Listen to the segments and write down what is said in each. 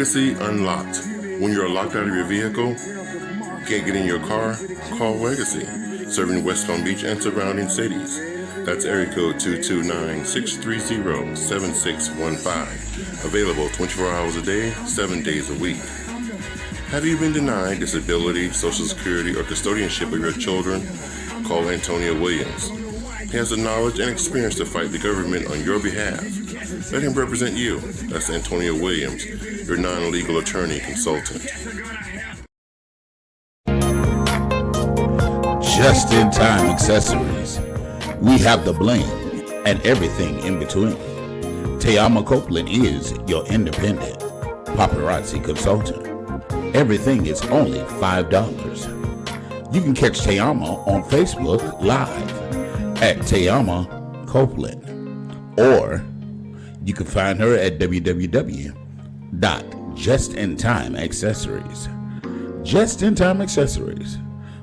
Legacy Unlocked. When you're locked out of your vehicle, can't get in your car, call Legacy, serving West Palm Beach and surrounding cities. That's area code 229-630-7615. Available 24 hours a day, 7 days a week. Have you been denied disability, Social Security, or custodianship of your children? Call Antonio Williams. He has the knowledge and experience to fight the government on your behalf. Let him represent you. That's Antonio Williams, your non-legal attorney consultant. Just-in-time accessories. We have the bling and everything in between. Tayama Copeland is your independent paparazzi consultant. Everything is only $5. You can catch Tayama on Facebook Live at Tayama Copeland, or you can find her at www.justintimeaccessories. Just in Time Accessories.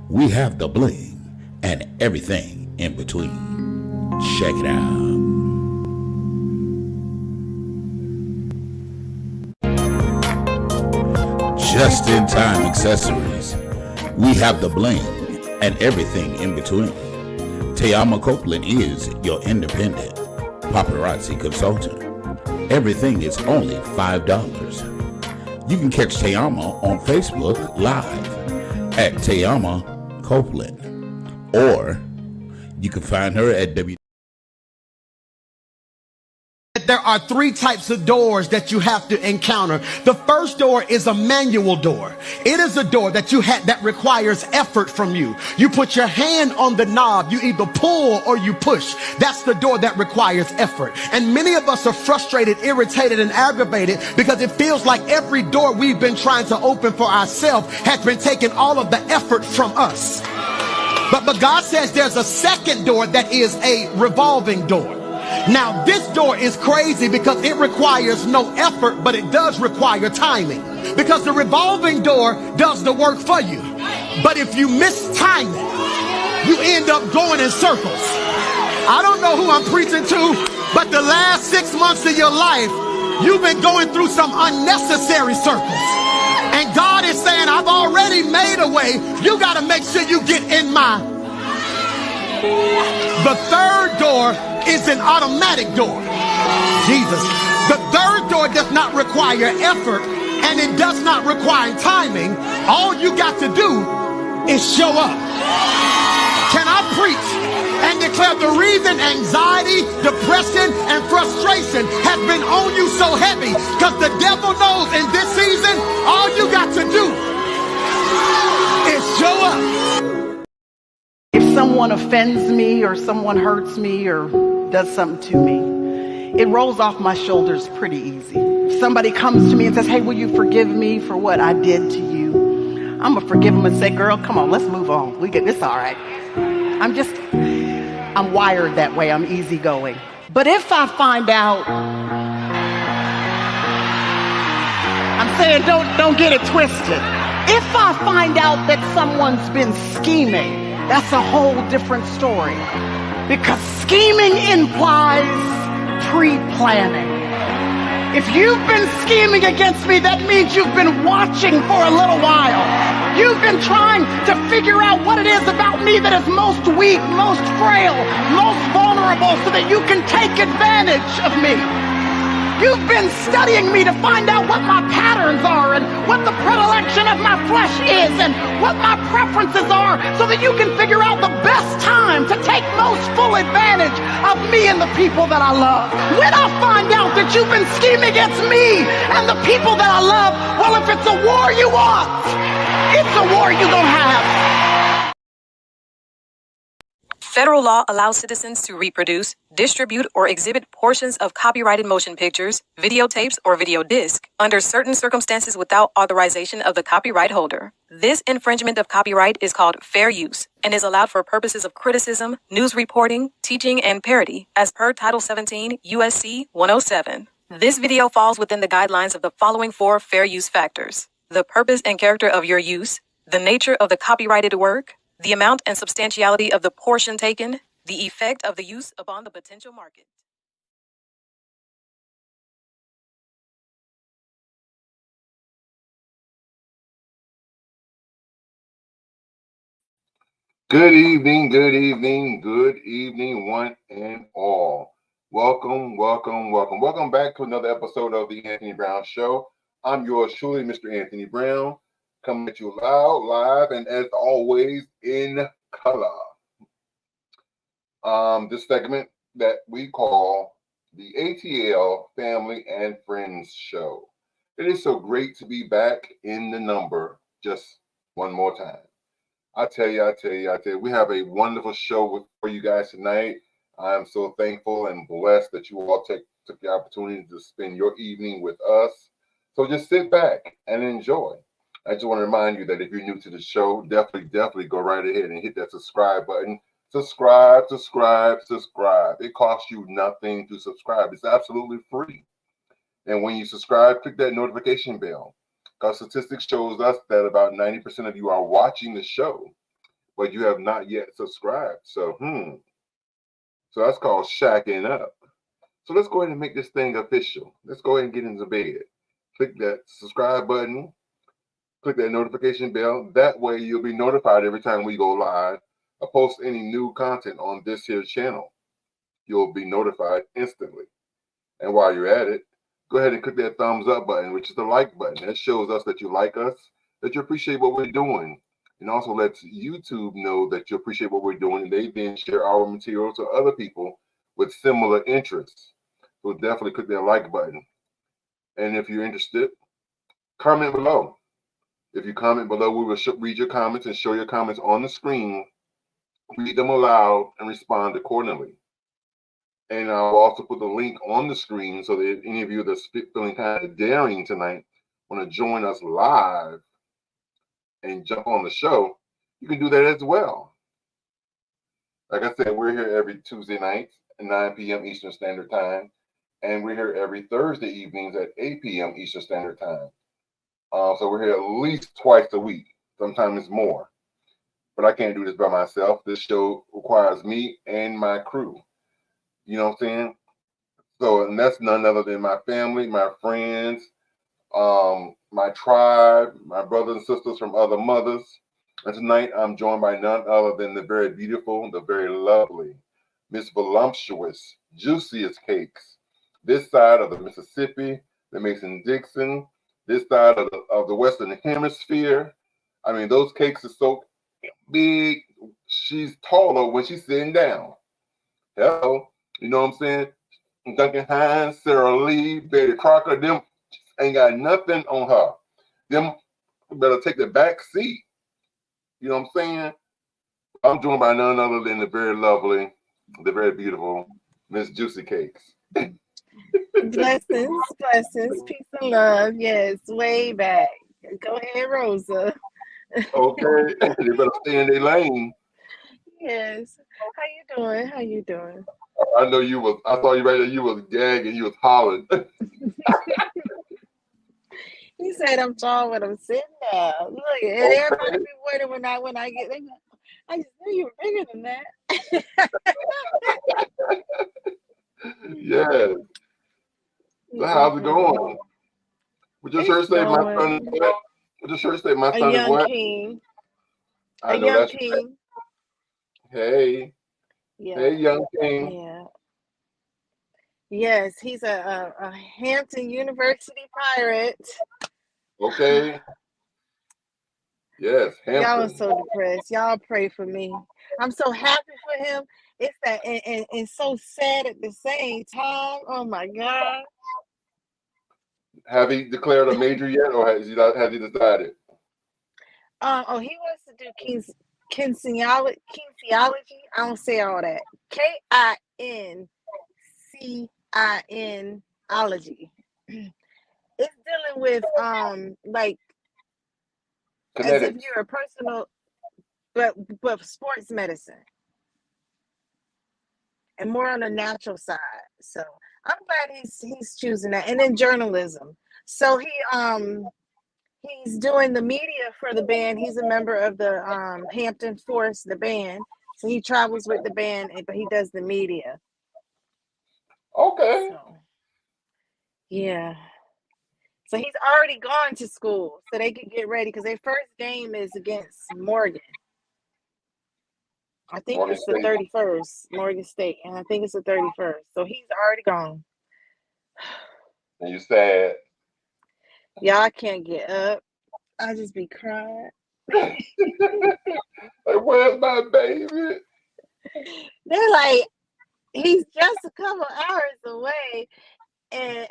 We have the bling and everything in between. Check it out. Just in Time Accessories. We have the bling and everything in between. Tayama Copeland is your independent paparazzi consultant. Everything is only $5. You can catch Tayama on Facebook Live at Tayama Copeland, or you can find her at There are three types of doors that you have to encounter. The first door is a manual door. It is a door that that requires effort from you. You put your hand on the knob, you either pull or you push. That's the door that requires effort. And many of us are frustrated, irritated, and aggravated because it feels like every door we've been trying to open for ourselves has been taking all of the effort from us. But God says there's a second door that is a revolving door. Now this door is crazy because it requires no effort, but it does require timing. Because the revolving door does the work for you. But if you miss timing, you end up going in circles. I don't know who I'm preaching to, but the last 6 months of your life, you've been going through some unnecessary circles. And God is saying, I've already made a way. You got to make sure you get in my. The third door is an automatic door. Jesus. The third door does not require effort, and it does not require timing. All you got to do is show up. Can I preach and declare the reason anxiety, depression, and frustration has been on you so heavy? Because the devil knows in this season, all you got to do is show up. If someone offends me or someone hurts me or does something to me, it rolls off my shoulders pretty easy. If somebody comes to me and says, hey, will you forgive me for what I did to you? I'm going to forgive them and say, girl, come on, let's move on. It's all right. I'm wired that way. I'm easygoing. But if I find out, I'm saying don't get it twisted. If I find out that someone's been scheming, that's a whole different story. Because scheming implies pre-planning. If you've been scheming against me, that means you've been watching for a little while. You've been trying to figure out what it is about me that is most weak, most frail, most vulnerable, so that you can take advantage of me. You've been studying me to find out what my patterns are and what the predilection of my flesh is and what my preferences are, so that you can figure out the best time to take most full advantage of me and the people that I love. When I find out that you've been scheming against me and the people that I love, well, if it's a war you want, it's a war you're gonna have. Federal law allows citizens to reproduce, distribute, or exhibit portions of copyrighted motion pictures, videotapes, or video disc under certain circumstances without authorization of the copyright holder. This infringement of copyright is called fair use and is allowed for purposes of criticism, news reporting, teaching, and parody, as per Title 17 USC 107. This video falls within the guidelines of the following 4 fair use factors: the purpose and character of your use, the nature of the copyrighted work, the amount and substantiality of the portion taken, the effect of the use upon the potential market. Good evening, good evening, good evening, one and all. Welcome, welcome, welcome. Welcome back to another episode of the Anthony Brown Show. I'm yours truly, Mr. Anthony Brown, coming at you loud, live, and as always, in color. This segment that we call the ATL Family and Friends Show. It is so great to be back in the number just one more time. I tell you, we have a wonderful show for you guys tonight. I am so thankful and blessed that you all took the opportunity to spend your evening with us. So just sit back and enjoy. I just want to remind you that if you're new to the show, definitely go right ahead and hit that subscribe button. Subscribe. It costs you nothing to subscribe. It's absolutely free. And when you subscribe, click that notification bell. Because statistics shows us that about 90% of you are watching the show, but you have not yet subscribed. So that's called shacking up. So let's go ahead and make this thing official. Let's go ahead and get into bed. Click that subscribe button. Click that notification bell. That way you'll be notified every time we go live or post any new content on this here channel. You'll be notified instantly. And while you're at it, go ahead and click that thumbs up button, which is the like button. That shows us that you like us, that you appreciate what we're doing, and also lets YouTube know that you appreciate what we're doing, and they then share our material to other people with similar interests. So definitely click that like button. And if you're interested, comment below. If you comment below, we will read your comments and show your comments on the screen, read them aloud, and respond accordingly. And I'll also put the link on the screen so that if any of you that's feeling kind of daring tonight want to join us live and jump on the show, you can do that as well. Like I said, we're here every Tuesday night at 9 p.m. Eastern Standard Time, and we're here every Thursday evenings at 8 p.m. Eastern Standard Time. So we're here at least twice a week, sometimes more. But I can't do this by myself. This show requires me and my crew. You know what I'm saying? So, and that's none other than my family, my friends, my tribe, my brothers and sisters from other mothers. And tonight I'm joined by none other than the very beautiful, the very lovely, Miss Voluptuous, Juiciest Cakes. This side of the Mississippi, the Mason-Dixon, this side of the Western Hemisphere. I mean, those cakes are so big, she's taller when she's sitting down. Hello, you know what I'm saying? Duncan Hines, Sarah Lee, Betty Crocker, them ain't got nothing on her. Them better take the back seat. You know what I'm saying? I'm joined by none other than the very lovely, the very beautiful Miss Juicy Cakes. Blessings, peace and love. Yes, way back. Go ahead, Rosa. Okay, they better stay in their lane. Yes. How you doing? I know you was. I saw you right there. You was gagging. You was hollering. He said I'm tall when I'm sitting down. Look, and Okay. everybody be waiting when I get there. I just knew you were bigger than that. Yes. So how's it going? Would your shirt say my son is what? Would your shirt say my A son is young what? king. I A know young that's king. Hey, Yeah. hey, young king. Yeah. Yes, he's a Hampton University pirate. Okay. Yes, Y'all are Hampton. so depressed. Y'all pray for me. I'm so happy for him. It's that and so sad at the same time. Oh my God. Have he declared a major yet, or has he decided? Oh, he wants to do kinesiology. I don't say all that. KINCIN-ology. It's dealing with like as if Kinetics. you're a personal but sports medicine and more on the natural side. So I'm glad he's choosing that. And then journalism. So he's doing the media for the band. He's a member of the Hampton Force, the band. So he travels with the band, but he does the media. Okay. So yeah. So he's already gone to school so they could get ready because their first game is against Morgan. I think Morgan it's the State. 31st, Morgan State, and I think it's the 31st. So he's already gone. And you sad. Y'all can't get up. I just be crying. Like, where's my baby? They're like, he's just a couple hours away, and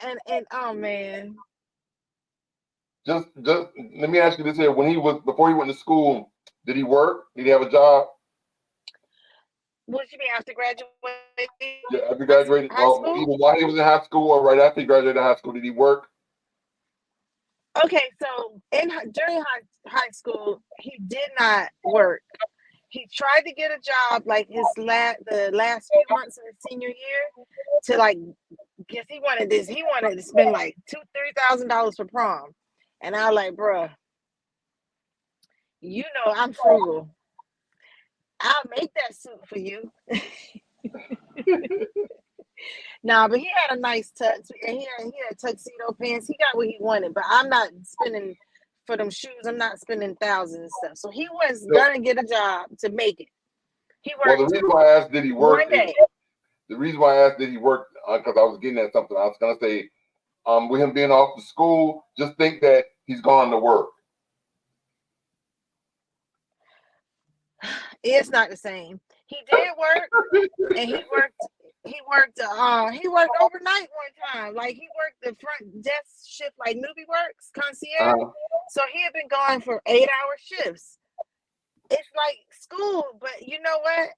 oh man. Just let me ask you this here. Before he went to school, did he work? Did he have a job? What you mean after graduating? Yeah, after he graduated, high school? either while he was in high school or right after he graduated high school, did he work? Okay, so during high school, he did not work. He tried to get a job like the last few months of his senior year to like, guess he wanted to spend like $2,000-$3,000 for prom, and I was like, bruh, you know I'm frugal. I'll make that suit for you. Nah, but he had a nice tux, and he had tuxedo pants. He got what he wanted, but I'm not spending for them shoes. I'm not spending thousands and stuff. So he was gonna get a job to make it. He worked. Well, the reason why I asked did he work one day. the reason why I asked did he work because I was getting at something. I was gonna say, with him being off to school, just think that he's gone to work. It's not the same. He did work, and he worked overnight one time. Like he worked the front desk shift, like newbie works, concierge. So he had been gone for 8-hour shifts. It's like school, but you know what?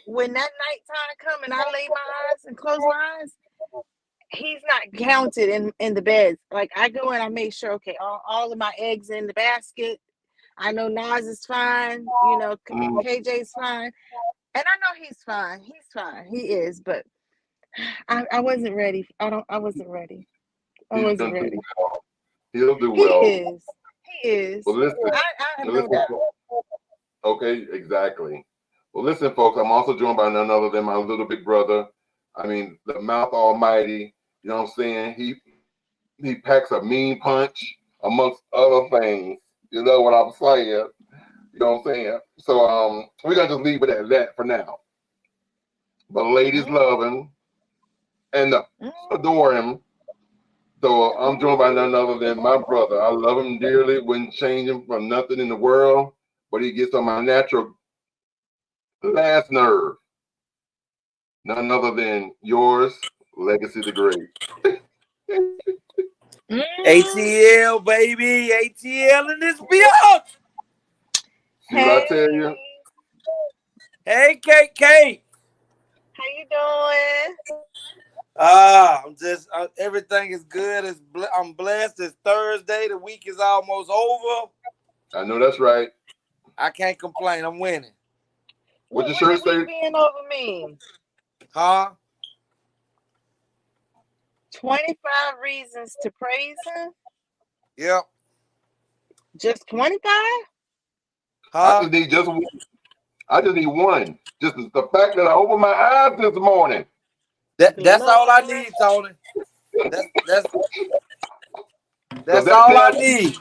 When that nighttime come and I lay my eyes and close my eyes, he's not counted in the beds. Like I go and I make sure, okay, all of my eggs in the basket. I know Nas is fine, you know, KJ's fine. And I know he's fine. He's fine. He is, but I wasn't ready. I wasn't ready. I wasn't ready. He'll do well. He is. Well, listen, I have no doubt. Okay, exactly. Well, listen, folks, I'm also joined by none other than my little big brother. I mean, the mouth almighty, you know what I'm saying? He packs a mean punch, amongst other things. You know what I'm saying? You know what I'm saying? So we're gonna just leave it at that for now. But ladies love him and adore him. So I'm joined by none other than my brother. I love him dearly, wouldn't change him for nothing in the world, but he gets on my natural last nerve. None other than yours, Legacy the Great. ATL, baby. ATL in this bitch. See what I tell you? Hey, KK. How you doing? I'm just, everything is good. I'm blessed. It's Thursday. The week is almost over. I know that's right. I can't complain. I'm winning. What your shirt say? Being over me. Huh? 25 reasons to praise him? Yep. Just 25? I just need one. Just the fact that I opened my eyes this morning. That's all I need, Tony. That's all I need.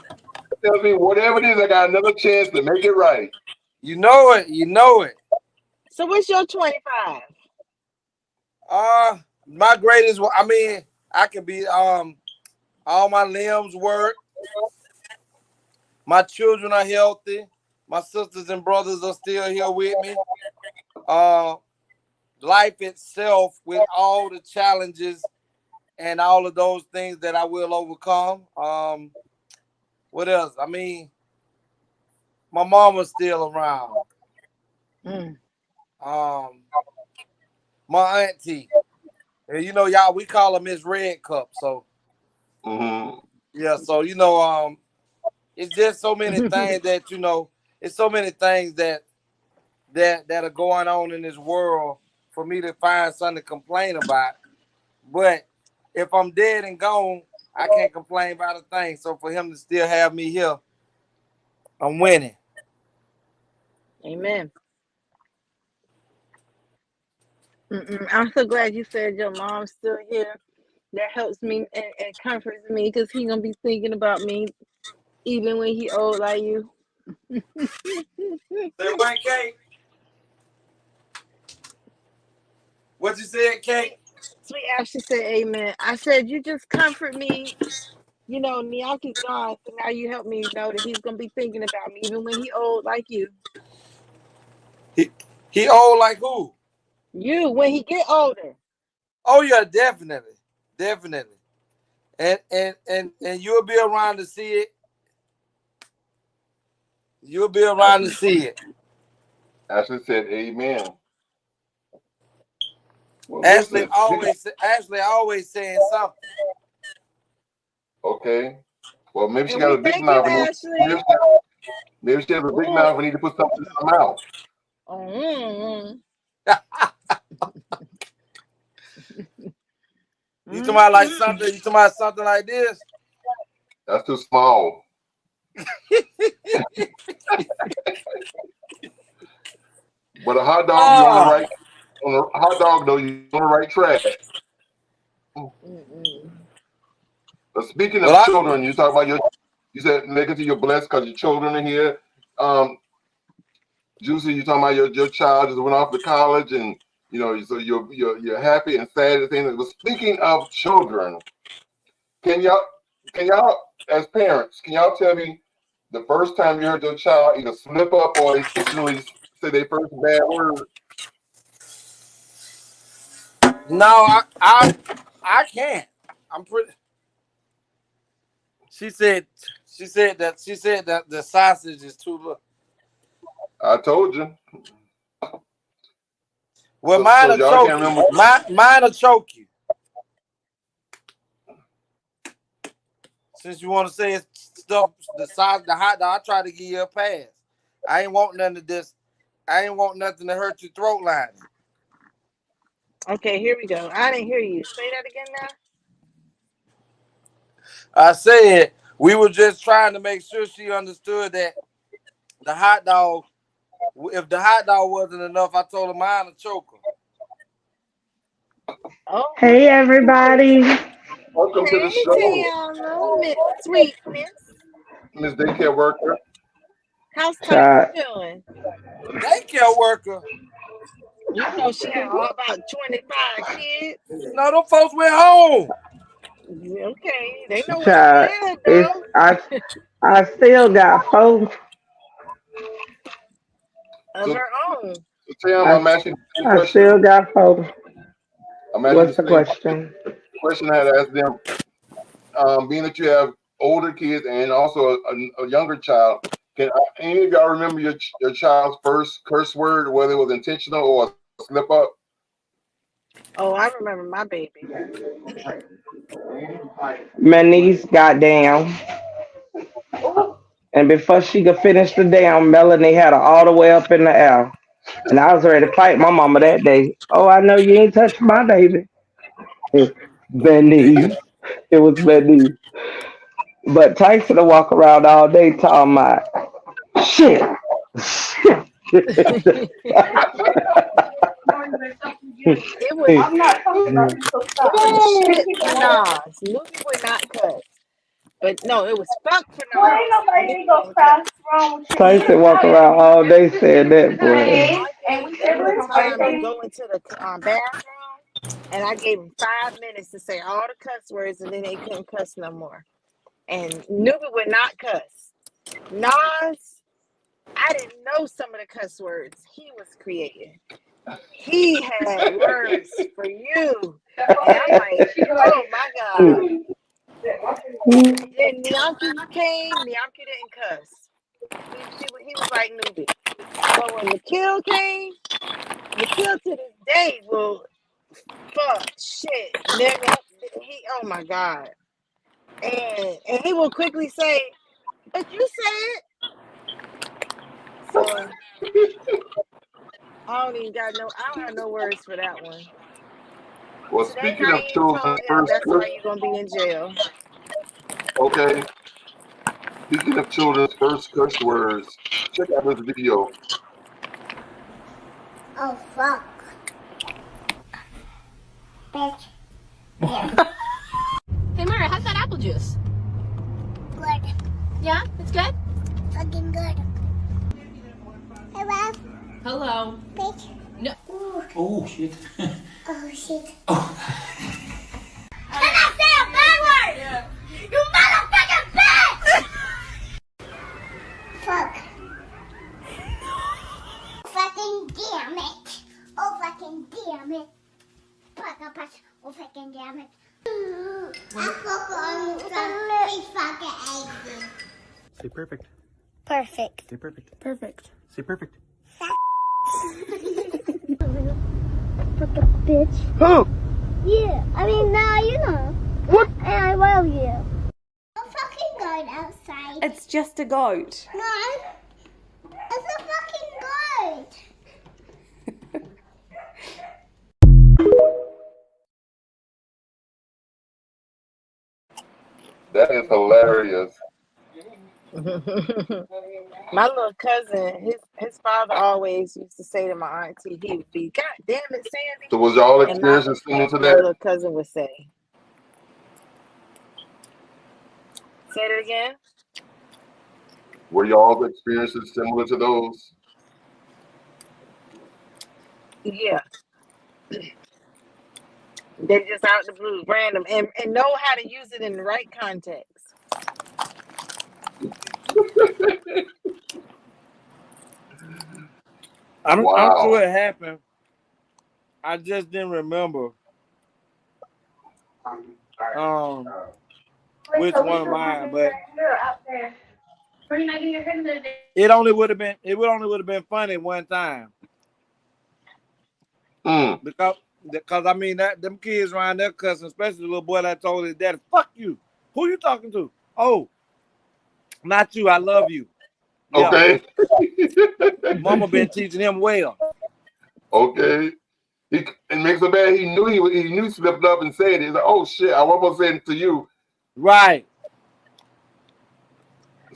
Tell me whatever it is, I got another chance to make it right. You know it. You know it. So what's your 25? My greatest. I mean, I can be all my limbs work. My children are healthy. My sisters and brothers are still here with me. Life itself, with all the challenges and all of those things that I will overcome. What else? I mean, my mama's still around. My auntie. And you know, y'all, we call her Miss Red Cup. So yeah, so you know, it's just so many things that, you know, it's so many things that are going on in this world for me to find something to complain about. But if I'm dead and gone, I can't complain about a thing. So for him to still have me here, I'm winning. Amen. I'm so glad you said your mom's still here. That helps me and comforts me, because he gonna be thinking about me even when he old like you. Say what, Kate? What you said, Kate? Sweet Ashley said, "Amen." I said, "You just comfort me. You know, Niaki's gone, so now you help me know that he's gonna be thinking about me, even when he old like you. He old like who? You, when he get older." Oh yeah, definitely. And you'll be around to see it. You'll be around to see it. Ashley said, "Amen." Well, Ashley listen, always saying something. Okay. Well, maybe she And got we a big thank mouth. you, And Ashley. maybe she has a big mouth and need to put something in her mouth. You talking about like something? You talking about something like this? That's too small. But a hot dog, you on the right. On a hot dog, though, you on the right track. But speaking of children, you talk about you said negative, you're blessed because your children are here. Juicy, you talking about your child just went off to college, and you know, so you're happy and sad at the same time. But speaking of children, can y'all as parents, can y'all tell me the first time you heard your child either slip up or intentionally say their first bad word? No, I can't. I'm pretty. She said that the sausage is too little. I told you. Well, mine will choke you. Mine will choke you. Since you want to say it's stuff the size of the hot dog, I try to give you a pass. I ain't want nothing to this. I ain't want nothing to hurt your throat lining. Okay, here we go. I didn't hear you. Say that again now. I said we were just trying to make sure she understood that the hot dog, if the hot dog wasn't enough, I told her mine to choke her. Oh. Hey, everybody. Welcome to the show. Tiana, Sweet Miss Daycare Worker. How's Tyson doing? Daycare worker. You know she had all about 25 kids. No, them folks went home. Okay, they know what she did, I still got 4 of her own. So Tam, I'm asking you a question. I still got 4. What's the question? Question I had asked them, being that you have older kids and also a younger child, can any of y'all remember your child's first curse word, whether it was intentional or a slip up? Oh, I remember my baby. My niece got down. And before she could finish the down, Melanie had her all the way up in the air. And I was ready to fight my mama that day. Oh, I know you ain't touched my baby. Benny. It was Benny. But Tyson will walk around all day talking about shit. It was shit for Nas. Lucy would not cuss. But no, it was fuck for Nas. Tyson walk around all day saying that, boy. I gave them time to go into the bathroom, and I gave them 5 minutes to say all the cuss words, and then they couldn't cuss no more. And Newbie would not cuss. Nas, I didn't know some of the cuss words he was creating. He had words for you. And I'm like, oh my God. Then Nianki came, Nianki didn't cuss. He was like Newbie. But when Nikhil came, Nikhil to this day will fuck, shit, nigga. Oh my God. And he will quickly say, but you said. So I don't have no words for that one. Well, Today, speaking of children, that's why you're gonna be in jail. Okay. Speaking of children's first curse words, check out this video. Oh fuck. Bitch. Hey Mara, how's that apple juice? Good. Yeah, it's good? Fucking good. Hey Rob. Hello. Bitch. No. Oh shit. Oh shit. Oh. Can I say a bad word? Yeah. You motherfucking bitch! Fuck. Fucking damn it. Oh fucking damn it. Fuck up. Oh fucking damn it. I fuck on some fucking eggs. Say perfect. Perfect. Say perfect. Perfect. Say perfect. Fucking bitch. Who? Yeah, I mean, now you know. What? And I love you. A fucking goat outside. It's just a goat. No, it's a fucking goat. That is hilarious. My little cousin, his father always used to say to my auntie, he would be, God damn it, Sandy. So was y'all And my experiences similar to that? little cousin would say it again. Were y'all's experiences similar to those? Yeah. They just out the blue, random, and know how to use it in the right context. I'm Wow. sure it happened. I just didn't remember which one of mine, but it only would have been funny one time. Because I mean that them kids around there cussing, especially the little boy that told his daddy, "Fuck you." Who you talking to? Oh, not you. I love you. Yeah. Okay. Mama been teaching him well. Okay. It makes so bad. He knew he slipped up and said it. He's like, oh shit, I almost said it to you. Right.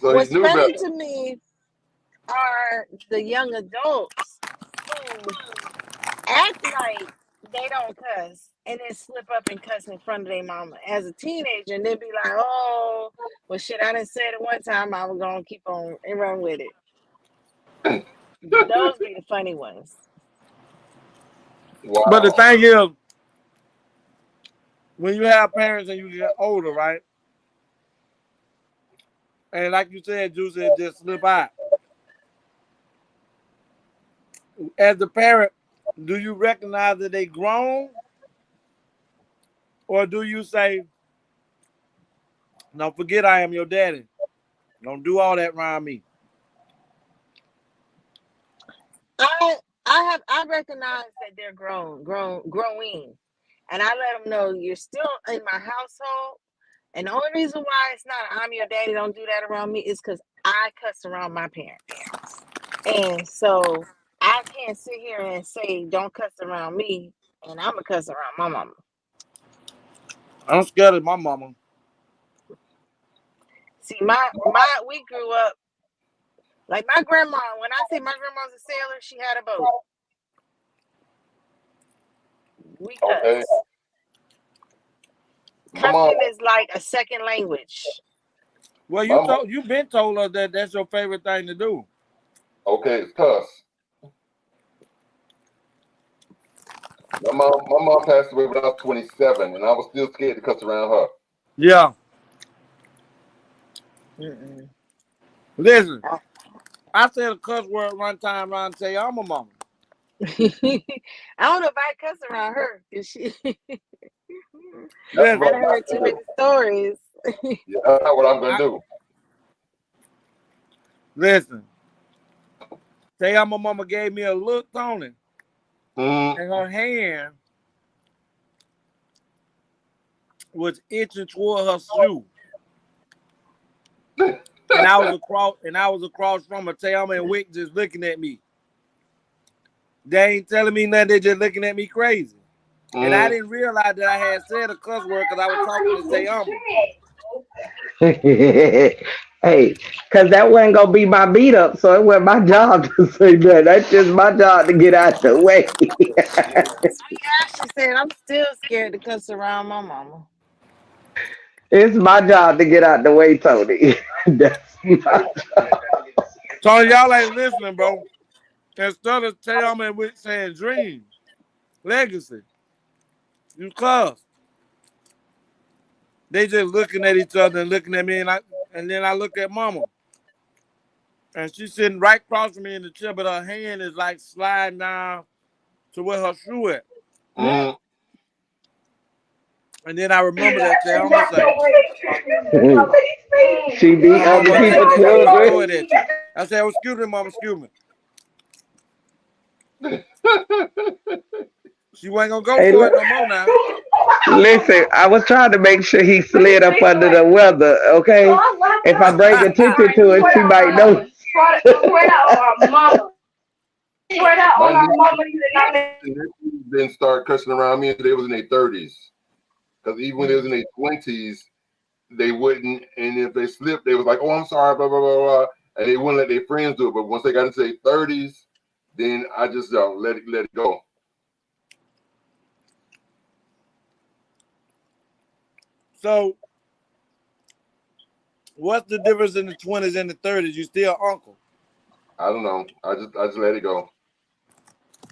So What's he knew funny better. to me are the young adults who act like they don't cuss and then slip up and cuss in front of their mama as a teenager and then be like, oh, well, shit, I done said it one time. I was going to keep on and run with it. Those be the funny ones. Wow. But the thing is, when you have parents and you get older, right? And like you said, Juicy, it just slip out. As a parent, do you recognize that they grown? Or do you say, no, forget I am your daddy. Don't do all that around me. I recognize that they're growing. And I let them know you're still in my household. And the only reason why it's not I'm your daddy, don't do that around me is because I cuss around my parents. And so I can't sit here and say don't cuss around me and I'm a cuss around my mama. I'm scared of my mama. See, we grew up like my grandma. When I say my grandma's a sailor, she had a boat. We cuss. Okay. Cussing is like a second language. Well, you've been told us that that's your favorite thing to do. Okay, it's cuss. My mom passed away when I was 27, and I was still scared to cuss around her. Yeah. Listen, I said a cuss word one time around and say, I'm a mama. I don't know if I cuss around her because she. I heard too many stories. Yeah, that's not what I'm gonna do. Listen, say my mama gave me a look, Tony, and her hand was itching toward her shoe. and I was across from her, Thelma and Wick just looking at me. They ain't telling me nothing, they just looking at me crazy. And I didn't realize that I had said a cuss word because I was talking to Thelma. Hey, because that wasn't going to be my beat up, so it wasn't my job to say that. That's just my job to get out the way. Sweet Ashley said, I'm still scared to cuss around my mama. It's my job to get out the way, Tony. That's my job. Tony, y'all ain't listening, bro. Instead of Thelma and Wick saying dream, legacy, because they just looking at each other and looking at me, and then I look at Mama, and she's sitting right across from me in the chair, but her hand is like sliding down to where her shoe at. Mm. And then I remember that Thelma say, She beat "My other mama take people's that shoe and throw children. it at you." I said, "Oh, excuse me, Mama, excuse me." She wasn't gonna go Hey, for it no more now. listen, I was trying to make sure he slid up under the weather, okay? If I bring attention to it, she might know. My niece and nephews didn't start cussing around me until they was in their 30s. Because even when they was in their 20s, they wouldn't. And if they slipped, they was like, "Oh, I'm sorry," blah blah blah blah, and they wouldn't let their friends do it. But once they got into their 30s, then I just let it go. So, what's the difference in the 20s and the 30s? You still uncle? I don't know. I just let it go.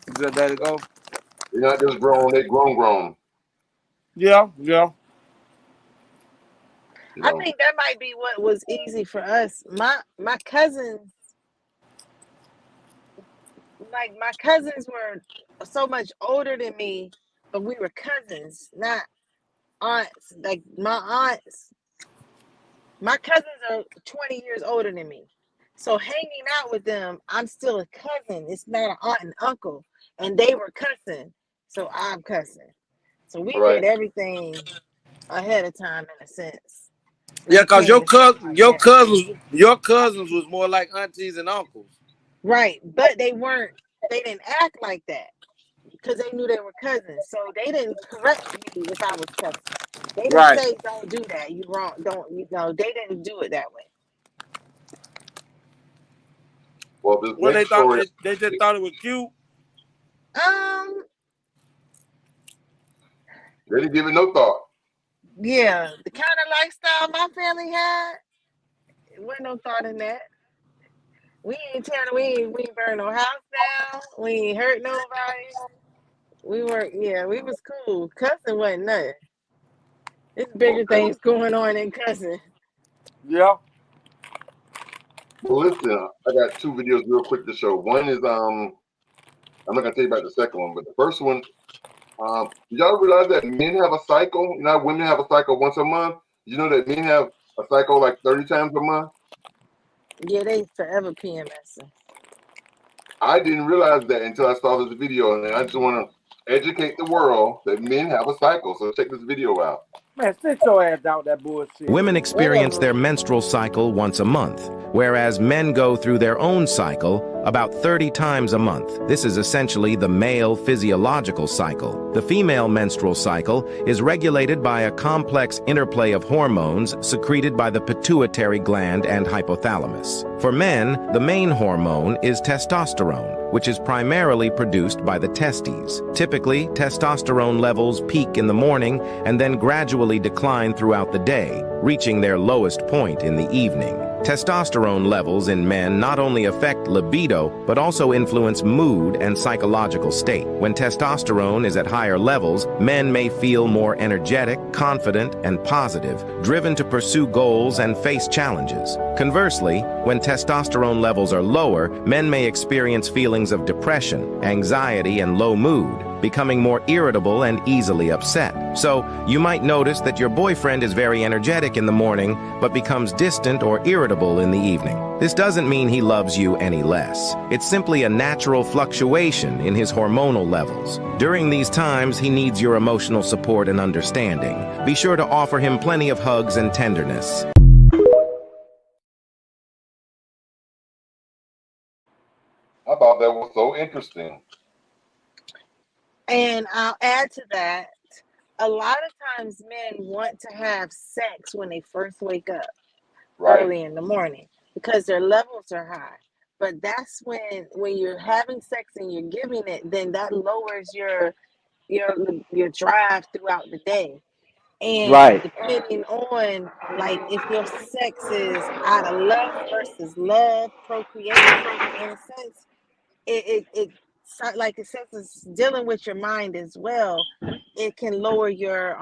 You just let it go. They're not just grown; they grown. Yeah. You I know. think that might be what was easy for us. My cousins, like my cousins were so much older than me, but we were cousins, not aunts. Like my cousins are 20 years older than me. So hanging out with them, I'm still a cousin. It's not an aunt and uncle. And they were cussing. So I'm cussing. So we Right. did everything ahead of time in a sense. When Yeah, it cause came your to stuff like that. cousins was more like aunties and uncles. Right. But they didn't act like that because they knew they were cousins. So they didn't correct me if I was cussing. They didn't Right. say, "Don't do that. You wrong." They didn't do it that way. Well, this Well, next story, they just thought it was cute. they didn't give it no thought. Yeah, the kind of lifestyle my family had, it wasn't no thought in that. We ain't burn no house down. We ain't hurt nobody. We was cool. Cussing wasn't nothing. There's bigger Okay. things going on than cussing. Yeah. Well, listen, I got two videos real quick to show. One is I'm not gonna tell you about the second one, but the first one, did y'all realize that men have a cycle? You know, women have a cycle once a month. You know that men have a cycle like 30 times a month. Yeah, they forever PMSing. I didn't realize that until I saw this video, and I just want to educate the world that men have a cycle. So check this video out. Man, sit your ass out that bullshit. Women experience Whatever. their menstrual cycle once a month, whereas men go through their own cycle about 30 times a month. This is essentially the male physiological cycle. The female menstrual cycle is regulated by a complex interplay of hormones secreted by the pituitary gland and hypothalamus. For men, the main hormone is testosterone, which is primarily produced by the testes. Typically, testosterone levels peak in the morning and then gradually decline throughout the day, reaching their lowest point in the evening. Testosterone levels in men not only affect libido, but also influence mood and psychological state. When testosterone is at higher levels, men may feel more energetic, confident, and positive, driven to pursue goals and face challenges. Conversely, when testosterone levels are lower, men may experience feelings of depression, anxiety, and low mood, becoming more irritable and easily upset. So, you might notice that your boyfriend is very energetic in the morning, but becomes distant or irritable in the evening. This doesn't mean he loves you any less. It's simply a natural fluctuation in his hormonal levels. During these times, he needs your emotional support and understanding. Be sure to offer him plenty of hugs and tenderness. I thought that was so interesting. And I'll add to that, a lot of times men want to have sex when they first wake up early in the morning because their levels are high. But that's when you're having sex and you're giving it, then that lowers your drive throughout the day. And Right. depending on like if your sex is out of lust versus love, procreation, in a sense, it like it says, it's dealing with your mind as well. It can lower your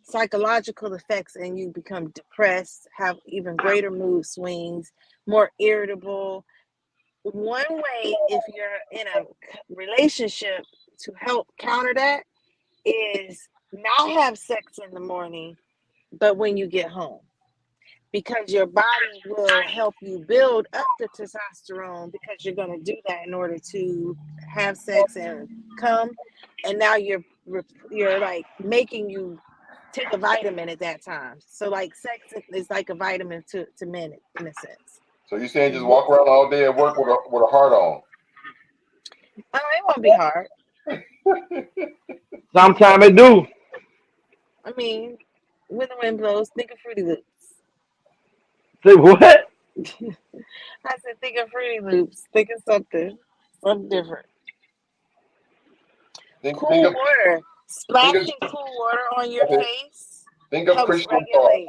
psychological effects, and you become depressed, have even greater mood swings, more irritable. One way, if you're in a relationship, to help counter that is not have sex in the morning, but when you get home, because your body will help you build up the testosterone, because you're going to do that in order to have sex and come. And now you're like making you take a vitamin at that time. So like sex is like a vitamin to men in a sense. So you're saying just walk around all day at work with a heart on? It won't be hard. Sometimes it do. I mean, when the wind blows, think of Fruity Loops. Say what? I said, think of Fruity Loops. Think of something different. Cool water. Splashing cool water on your face helps regulate.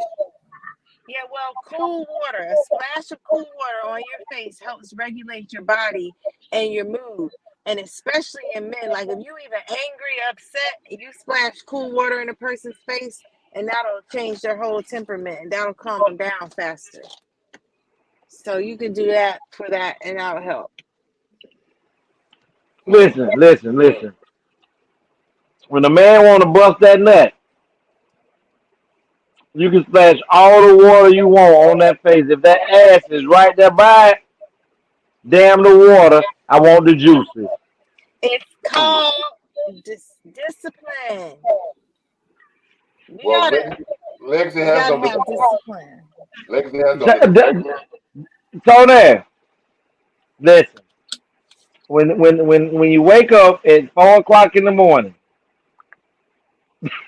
Yeah, well, cool water. A splash of cool water on your face helps regulate your body and your mood. And especially in men, like if you even angry, upset, you splash cool water in a person's face, and that'll change their whole temperament, and that'll calm them down faster. So you can do that for that, and that'll help. Listen. When a man want to bust that nut, you can splash all the water you want on that face. If that ass is right there by it, damn the water, I want the juices. It's called discipline. Lexi has some discipline. Lexi has some. Tony, listen. When you wake up at 4 o'clock in the morning,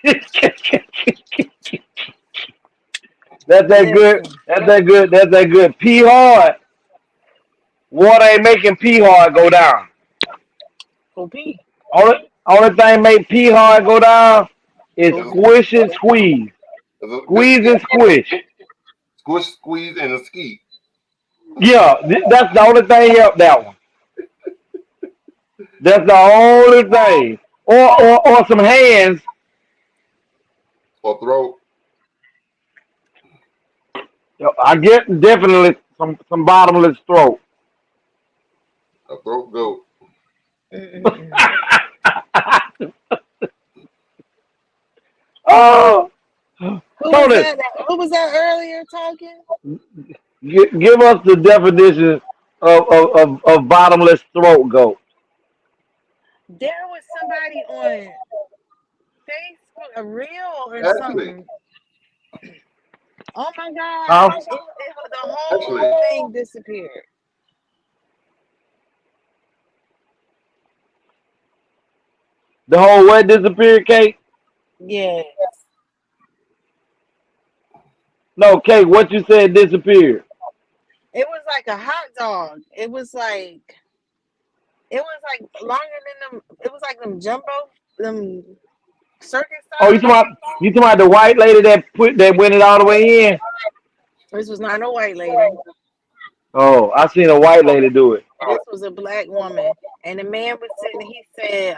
that's that good. Pee hard. Water ain't making pee hard go down. Go pee. Only thing make pee hard go down is squish and squeeze. Squeeze and squish. Squish, squeeze, and a ski. Yeah, that's the only thing help that one. That's the only thing. Or some hands. Or throat. I get definitely some bottomless throat. A throat goat. Oh, who was that earlier talking? Give us the definition of bottomless throat goat. There was somebody on Facebook, a reel or something. Oh my God! The whole thing disappeared. The whole what disappeared, Kate? Yes. No, Kate, what you said disappeared. It was like a hot dog. It was like longer than them. It was like them circus. Oh, you talking about the white lady that went it all the way in? This was not a white lady. Oh, I seen a white lady do it. This was a black woman, and the man was sitting. He said,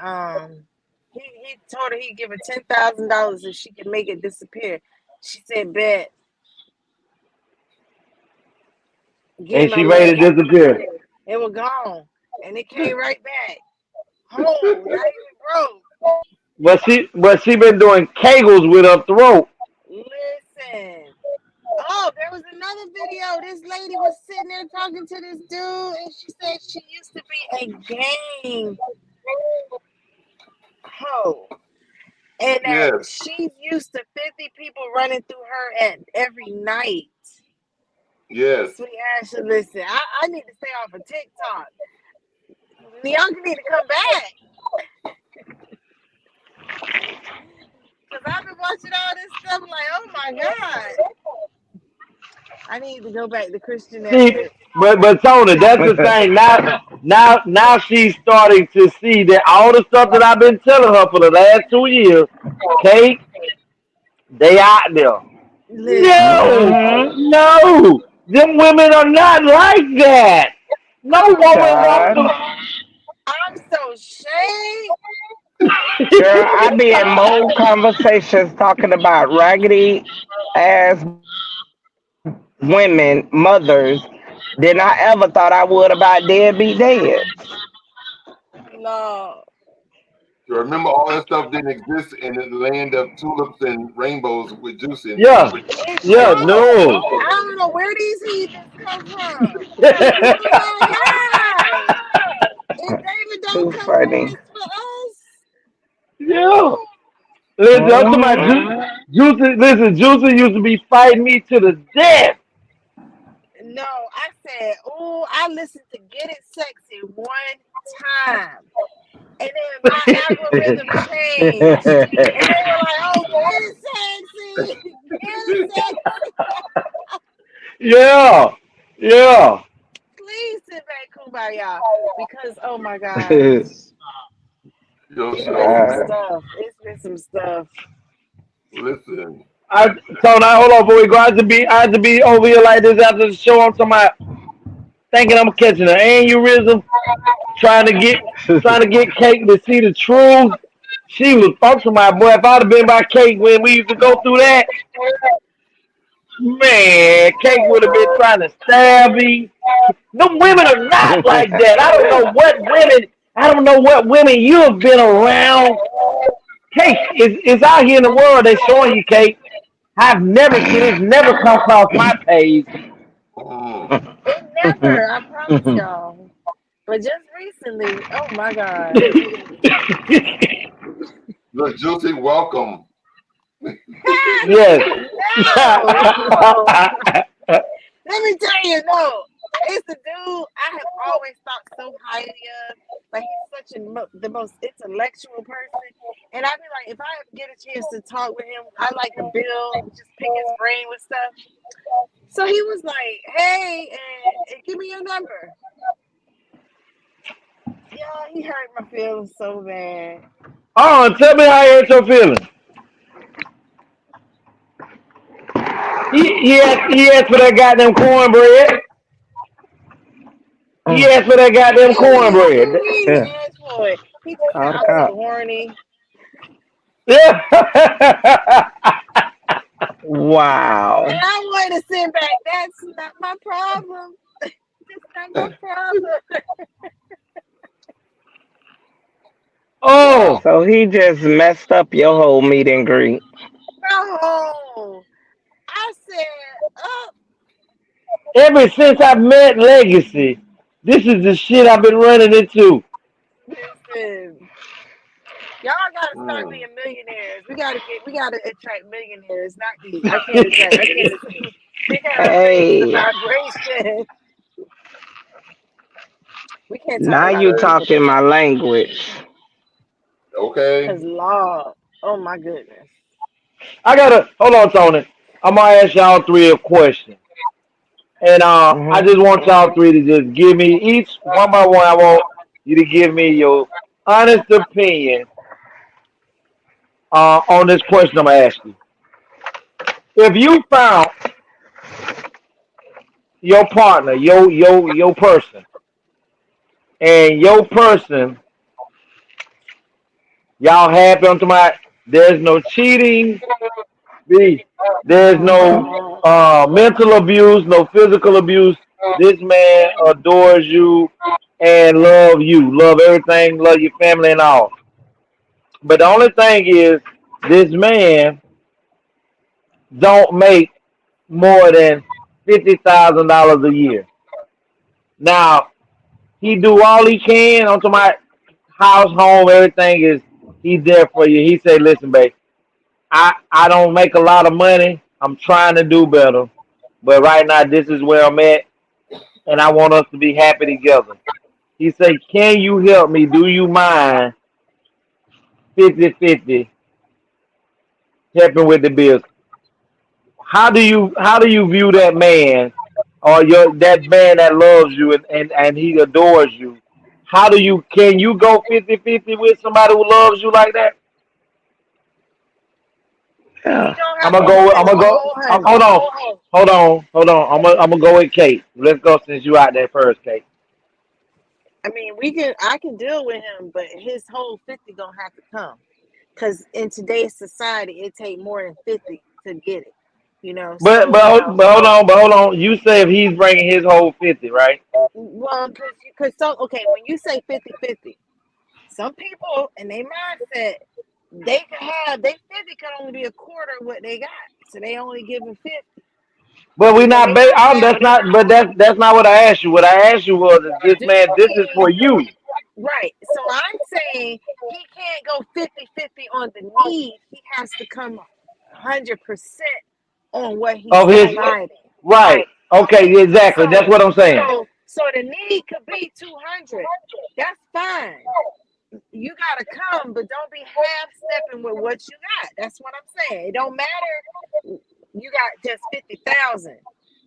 he told her he'd give her $10,000 if she could make it disappear. She said, bet. And she made it disappear. It was gone, and it came right back. Home, not even broke. But she been doing kegels with her throat. Listen. Oh, there was another video. This lady was sitting there talking to this dude, and she said she used to be a gang hoe. And that she's used to 50 people running through her every night. Yes. Sweet Ashley, listen, I need to stay off of TikTok. Y'all need to come back. Because I've been watching all this stuff like, oh my God. I need to go back to Christian. See, but Tony, that's the thing. Now she's starting to see that all the stuff that I've been telling her for the last 2 years, Kate, they out there. No, them women are not like that. No woman wants to. I'm so shade. Girl, I be in more conversations talking about raggedy ass women, mothers, than I ever thought I would about deadbeat dads. No. Remember, all that stuff didn't exist in the land of tulips and rainbows with juice in it. Yeah, It yeah, don't. no. I don't know where these heathens come from. Oh my God. If David don't Too come funny. last for us. Yeah. Ooh. Listen, I'm talking about Hmm. Juicy. Listen, Juicy used to be fighting me to the death. No, I said, oh, I listened to Get It Sexy one time. And then my algorithm changed. And they were like, oh, get it sexy. Get it sexy. Yeah, yeah. Please sit back, Kumbaya. Because, oh my gosh. Yo, It's been some so stuff. It's been some stuff. listen. So now hold on, before we go. I had to be over here like this after the show. I'm talking about thinking I'm catching an aneurysm, trying to get Kate to see the truth. She was functioning, my boy. If I'd have been by Kate when we used to go through that, man, Kate would have been trying to stab me. No, women are not like that. I don't know what women. I don't know what women you have been around. Kate is out here in the world. They're showing you, Kate. I've never seen it. Never come across my page. It never, I promise y'all. But just recently, oh my gosh. Look, Juicy, welcome. Yes. No. Let me tell you, no. It's the dude I have always thought so highly of. Like he's such the most intellectual person. And I'd be like, if I ever get a chance to talk with him, I like to build, just pick his brain with stuff. So he was like, hey, give me your number. Yeah, he hurt my feelings so bad. Oh, tell me how you hurt your feelings. He asked for that goddamn cornbread. He asked for that goddamn cornbread. He didn't Yeah. ask for it. He just said Call the I was too cop. horny. Yeah. And Wow. I wanted to sit back. That's not my problem. That's not my problem. Oh, So he just messed up your whole meet and greet. No. I said, oh, ever since I met Legacy, this is the shit I've been running into. listen. Y'all gotta start being millionaires. We gotta attract millionaires, not me. I can't attract. We gotta raise the Hey, vibration. We can't talk now about you other Okay. people's talking my language. Okay. cause law. Oh my goodness. I gotta hold on, Tony. I'm gonna ask y'all three a question, and I Hmm. just want y'all three to just give me each one by one. I want you to give me your honest opinion on this question I'm gonna ask you. If you found your partner, your person, and your person, y'all happy on tonight. There's no cheating. B. There's no mental abuse, no physical abuse. This man adores you and love everything, love your family and all. But the only thing is, this man don't make more than $50,000 a year. Now he do all he can onto my house, home, everything is he's there for you. He say, listen, babe, I don't make a lot of money. I'm trying to do better. But right now this is where I'm at and I want us to be happy together. He say, can you help me? Do you mind 50-50 helping with the bills? How do you view that man or that man that loves you and he adores you? Can you go 50-50 with somebody who loves you like that? He Yeah. don't I'm have gonna to go. I'm always gonna be go. Hold 100. on. Hold on. I'm gonna go with Kate. Let's go since you out there first, Kate. I mean, I can deal with him, but his whole 50 gonna have to come. Cause in today's society, it take more than 50 to get it. You know, But so hold on. You say if he's bringing his whole 50, right? well, cause so okay, when you say 50-50, some people in their mindset, they 50 can only be a quarter of what they got. So they only giving 50. But we You know, not. they not That's having not. But that's not what I asked you. What I asked you was, is this do man? you This is for need you. right. So I'm saying he can't go 50-50 on the need. He has to come 100% on what he's Of his providing. right. Okay. Exactly. That's So what I'm saying. so the need could be 200. That's fine. You gotta come, but don't be half stepping with what you got. That's what I'm saying. It don't matter. You got just 50,000.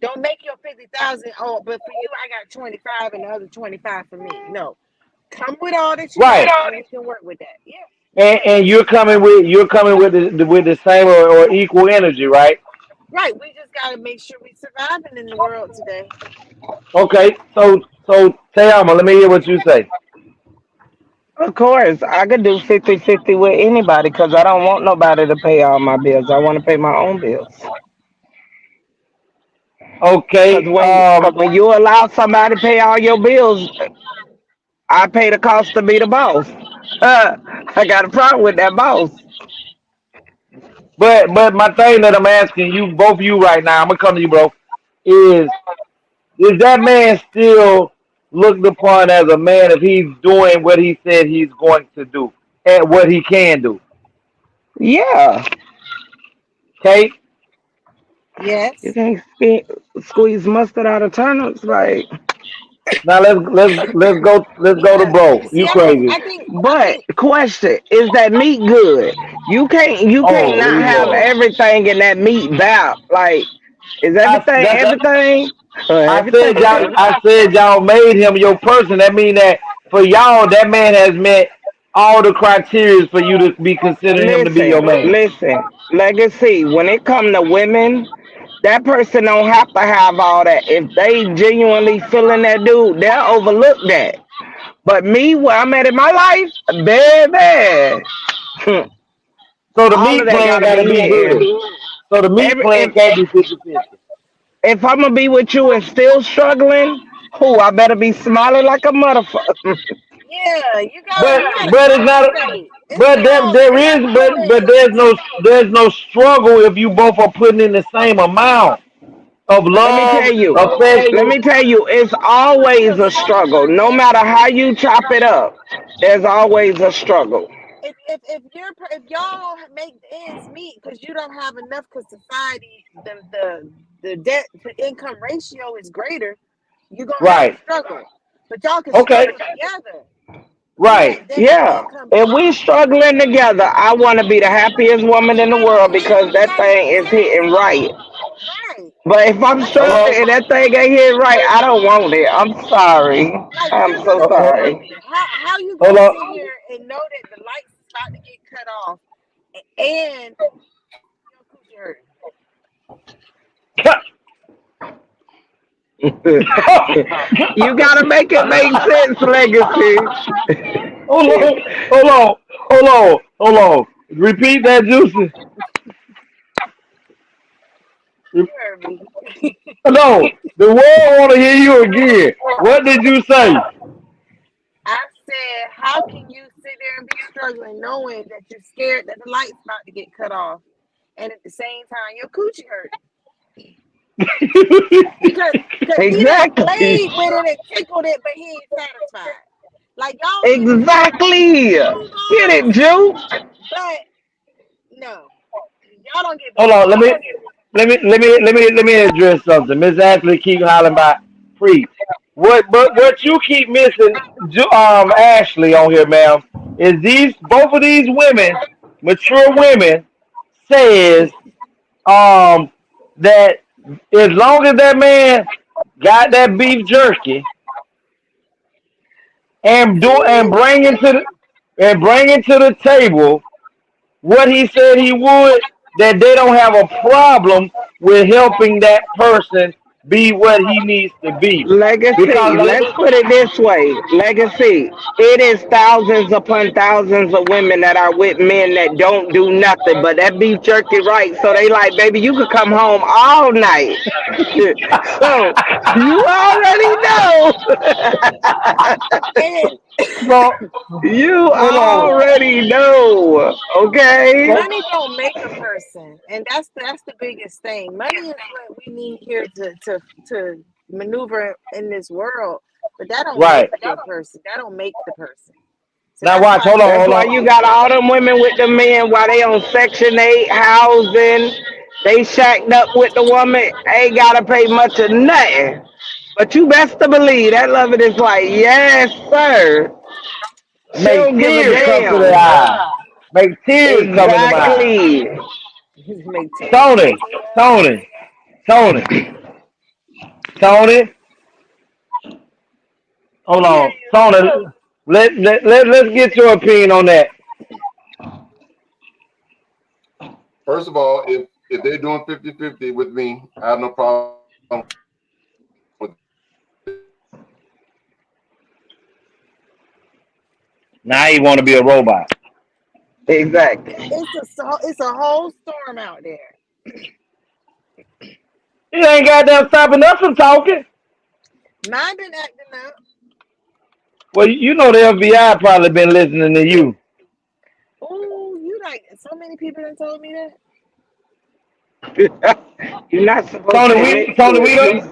Don't make your 50,000. Oh, but for you, I got 25, and the other 25 for me. No, come with all that you Right. got, and we can work with that. Yeah, And you're coming with the same or equal energy, right? right. We just gotta make sure we surviving in the world today. Okay. So Tayama, let me hear what you say. Of course, I could do 50-50 with anybody because I don't want nobody to pay all my bills. I want to pay my own bills. Okay. Cause when you allow somebody to pay all your bills, I pay the cost to be the boss. I got a problem with that boss. But my thing that I'm asking you, both of you right now, I'm gonna come to you, bro. Is is that man still looked upon as a man if he's doing what he said he's going to do and what he can do? Yeah, Okay. you Yes. can't squeeze mustard out of turnips. Like, Now let's go to Yeah. bro. See, You crazy? I but think. question is that meat good? You can't Oh, not have Lord. everything in that meat valve. Like, is I everything that's everything? I Everything. said y'all. I said y'all made him your person. That mean that for y'all, that man has met all the criteria for you to be considering him to be your man. Listen. Legacy. When it come to women, that person don't have to have all that. If they genuinely feeling that dude, they'll overlook that. But me, where I'm at in my life, baby, So the all of meat that plan gotta got to be be good. hitting. So the meat Every plan can't be 50-50. if I'm gonna be with you and still struggling, who I better be smiling like a motherfucker. Yeah, But you gotta but it's not. compensate. But there It's not is but always. there's no struggle if you both are putting in the same amount of Let me love, tell you. Let affection. me tell you, it's always a struggle. No matter how you chop it up, there's always a struggle. If y'all make ends meet because you don't have enough because society the debt to income ratio is greater, you're gonna have a Right. struggle. But y'all can Okay. struggle together. See Right. that debt to Yeah. income If we piece. struggling together, I want to be the happiest woman in the world And because you that gotta thing is hitting right. right. But if I'm Like struggling and that thing ain't hitting right, I don't want it. I'm sorry. I'm you're so gonna be sorry. how you Hold gonna on. sit here and know that the lights is about to get cut off and your coochie hurt. You gotta make it make sense, legacy. Hold on. Hold on. Hold on. Hold on. Repeat that, Juicy. You heard me. No. The world want to hear you again. What did you say? I said, how can you sit there and be struggling knowing that you're scared that the light's about to get cut off, and at the same time your coochie hurt because he done Exactly. played with it and tickled it, but he ain't satisfied. Like y'all get it in, Exactly. move Get it, on. Jew. But no, y'all don't get Hold both on. ways. Let me address something. Miss Ashley keep hollering about preach. What you keep missing, Ashley on here, ma'am, is these both of these women, mature women, says that as long as that man got that beef jerky and do and See, bring it to the table what he said he would, that they don't have a problem with helping that person be what he needs to be. Legacy, Because let's put it this way. Legacy, it is thousands upon thousands of women that are with men that don't do nothing, but that beef jerky right. So they like, baby, you could come home all night. So you already know. And so, You hold on. already know. Okay? money don't make a person, and that's the biggest thing. Money is what we need here to maneuver in this world, but that don't Right. make the person. That don't make the person. So Now that's watch, why hold on, That's hold why on. you got all them women with the men while they on Section 8 housing. They shacked up with the woman, ain't gotta pay much of nothing. But you best to believe that loving is like, yes, sir. She Make don't give a tears come to their damn. eyes. Make tears come in their eyes. Exactly. make tears come Tony, to your eyes. Tony, Tony, Tony, hold I'm hearing on. you. Tony, let's get your opinion on that. First of all, if they're doing 50-50 with me, I have no problem with Now you want to be a robot. Exactly. It's a whole storm out there. You ain't goddamn stopping us from talking. Mine been acting up. Well, you know the FBI probably been listening to you. Oh, you like so many people that told me that. You're not supposed Tony, to we admit to Tony, we it.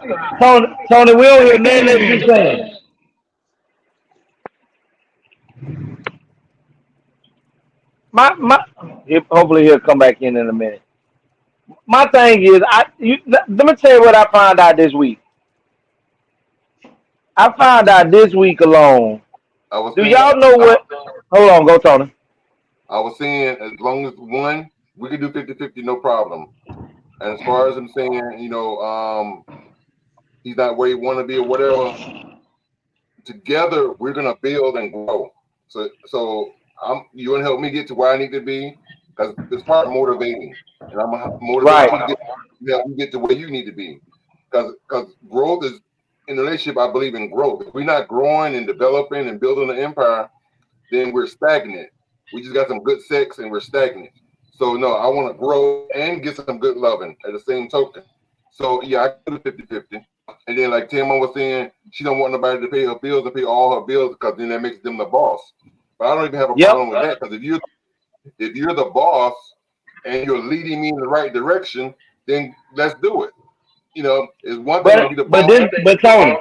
don't Tony, we don't hear nothing that you saying. My hopefully he'll come back in a minute. My thing is, let me tell you what I found out this week. I found out this week alone. I was Do saying y'all know what? Hold on, go Tony. I was saying as long as one, we can do 50-50, no problem. And as far as I'm saying, he's not where he want to be or whatever. Together, we're gonna build and grow. So you want to help me get to where I need to be because it's part motivating, and I'm gonna motivate Right. you to help you get to where you need to be. Because growth is in a relationship. I believe in growth. If we're not growing and developing and building an empire, then we're stagnant. We just got some good sex and we're stagnant. So no, I want to grow and get some good loving at the same token. So yeah, I do 50-50. And then like Tim was saying, she don't want nobody to pay her bills and pay all her bills because then that makes them the boss. But I don't even have a problem with that because if you're the boss and you're leading me in the right direction, then let's do it. It's one thing to be the boss. But Tony,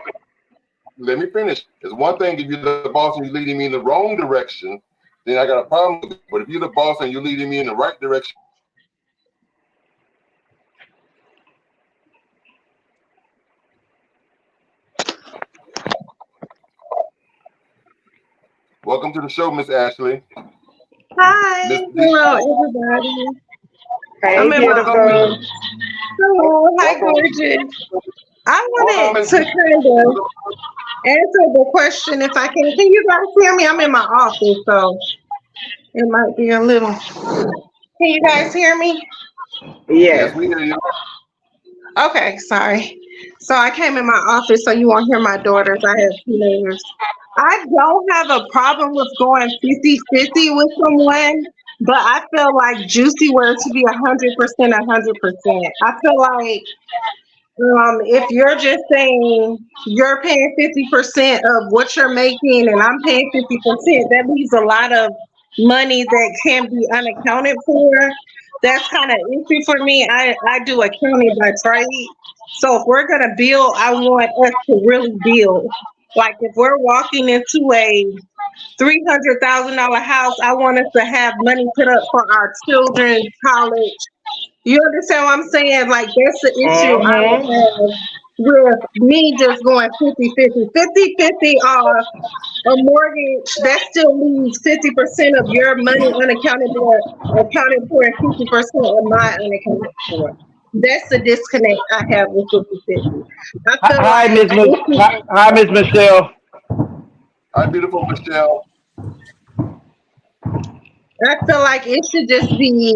Let me finish. It's one thing if you're the boss and you're leading me in the wrong direction, then I got a problem with it. But if you're the boss and you're leading me in the right direction, welcome to the show, Miss Ashley. Hi, Miss hello everybody. Hey, I'm in my beautiful. office. Hello, hi gorgeous. I wanted to kind of answer the question if I can. Can you guys hear me? I'm in my office, so it might be a little. Can you guys hear me? Yes, Yes. we hear you. Okay, sorry. So I came in my office so you won't hear my daughters. I have teenagers. I don't have a problem with going 50-50 with someone, but I feel like Juicy were to be 100%, 100%. I feel like if you're just saying you're paying 50% of what you're making and I'm paying 50%, that leaves a lot of money that can be unaccounted for. That's kind of iffy for me. I do accounting by trade. So if we're gonna build, I want us to really build. Like if we're walking into a $300,000 house, I want us to have money put up for our children's college. You understand what I'm saying? Like that's the issue I would Mm-hmm. have with me just going 50-50. 50-50 off a mortgage, that still leaves 50% of your money accounted for and 50% of my unaccounted for. That's the disconnect I have with 50-50. I feel hi like Hi Miss Michelle. Hi, beautiful Michelle. I feel like it should just be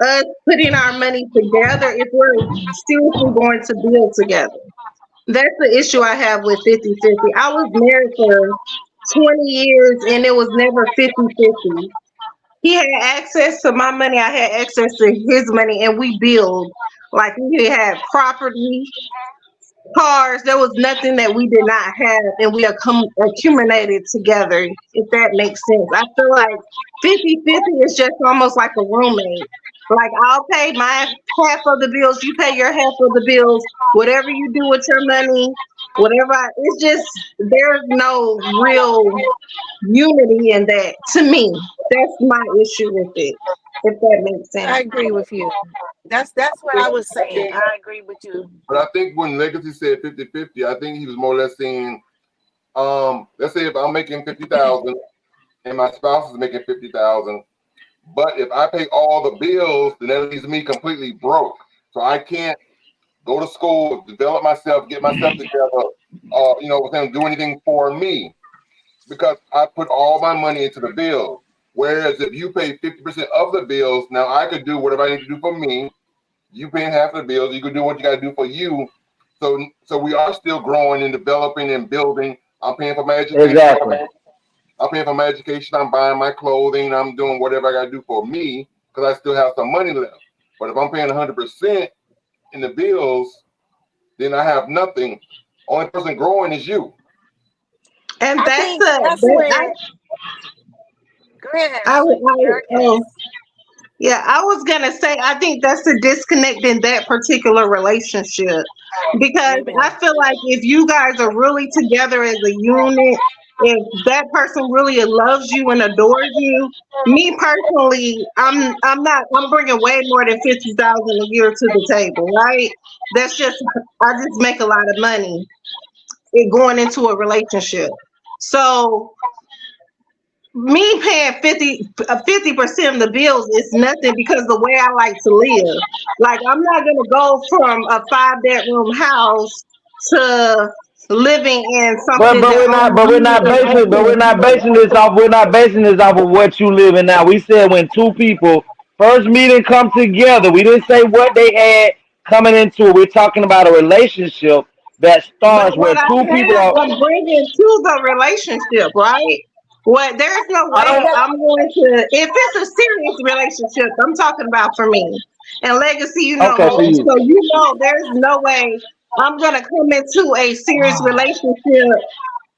us putting our money together if we're seriously going to build together. That's the issue I have with 50-50. I was married for 20 years and it was never 50-50. He had access to my money, I had access to his money, and we build. Like we had property, cars. There was nothing that we did not have, and we accumulated together, if that makes sense. I feel like 50-50 is just almost like a roommate. Like I'll pay my half of the bills, you pay your half of the bills, whatever you do with your money, it's just, there's no real unity in that to me. That's my issue with it, if that makes I sense. agree with you. That's what I was saying. I agree with you. But I think when Legacy said 50-50, I think he was more or less saying, let's say if I'm making 50,000 and my spouse is making 50,000, but if I pay all the bills, then that leaves me completely broke. So I can't go to school, develop myself, get myself together, with him, do anything for me because I put all my money into the bills. Whereas if you pay 50% of the bills, now I could do whatever I need to do for me. You paying half of the bills, you can do what you got to do for you. So we are still growing and developing and building. I'm paying for my education. Exactly. I'm paying for my education. I'm buying my clothing. I'm doing whatever I got to do for me because I still have some money left. But if I'm paying 100% in the bills, then I have nothing. Only person growing is you. And I that's think that's where. Go ahead, Ashley. You're a guest. Yeah, I was gonna say I think that's the disconnect in that particular relationship because I feel like if you guys are really together as a unit, if that person really loves you and adores you, me personally, I'm bringing way more than 50,000 a year to the table, right? That's just I just make a lot of money going into a relationship, so me paying 50% of the bills is nothing because the way I like to live. Like I'm not gonna go from a 5-bedroom house to living in But something but that we're not only but we're you not and I basing can afford. this off of what you live in now. We said when two people first meet and come together, we didn't say what they had coming into it. We're talking about a relationship that But starts where what I two people have, are. I'm bringing to the relationship, right? What there's no I way don't. I'm going to. If it's a serious relationship, I'm talking about for me and Legacy. You know Okay for me, you. so you know there's no way I'm gonna come into a serious relationship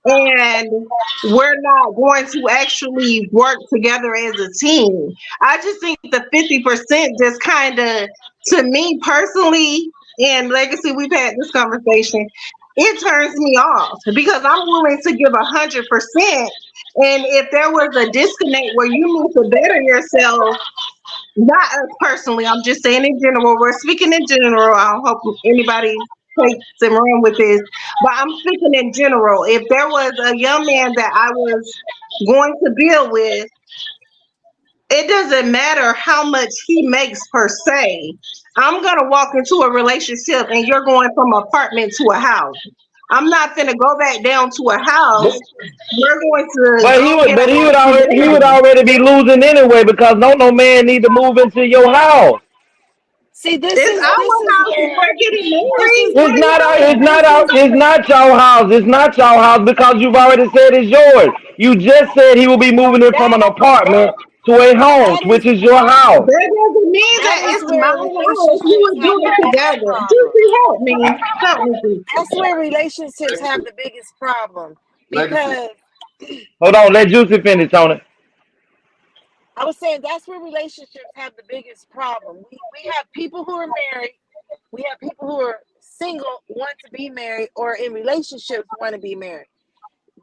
and we're not going to actually work together as a team. I just think the 50% just kind of, to me personally, and Legacy, we've had this conversation, it turns me off because I'm willing to give 100%. And if there was a disconnect where you need to better yourself, not us personally, I'm just saying in general, we're speaking in general. I don't hope anybody takes and run with this, but I'm speaking in general. If there was a young man that I was going to build with, it doesn't matter how much he makes per se. I'm gonna walk into a relationship and you're going from apartment to a house. I'm not gonna go back down to a house. We're going to But go get a he would house together. already be losing anyway because no man need to move into your house. See, this It's is our this is house if where we're getting this is married. What It's are you not talking about? it's not your house. It's not your house because you've already said it's yours. You just said he will be moving it from that an apartment to a home, that which is is your house. That doesn't mean that that is it's my where house. We relationships would have do the it biggest together. problem. Juicy, help me. Help me, Juicy. That's where relationships have the biggest problem Legacy. because Hold on, let Juicy finish on it. I was saying that's where relationships have the biggest problem. We have people who are married, we have people who are single, want to be married, or in relationships want to be married.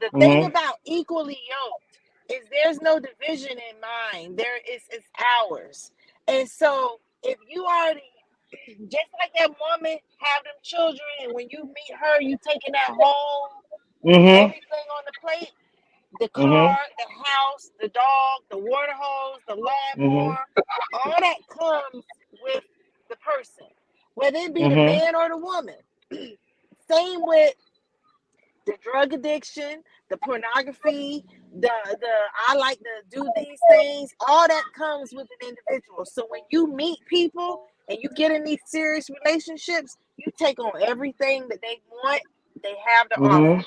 The thing Mm-hmm. about equally yoked is there's no division in mind. There is it's ours. And so if you already just like that woman have them children and when you meet her you taking that home, Mm-hmm. everything on the plate, the car, Mm-hmm. the house, the dog, the water hose, the Mm-hmm. lawnmower, all that comes with the person, whether it be the Mm-hmm. man or the woman. Same with the drug addiction, the pornography, the I like to do these things, all that comes with an individual. So when you meet people and you get in these serious relationships, you take on everything that they want, they have to Hmm. offer.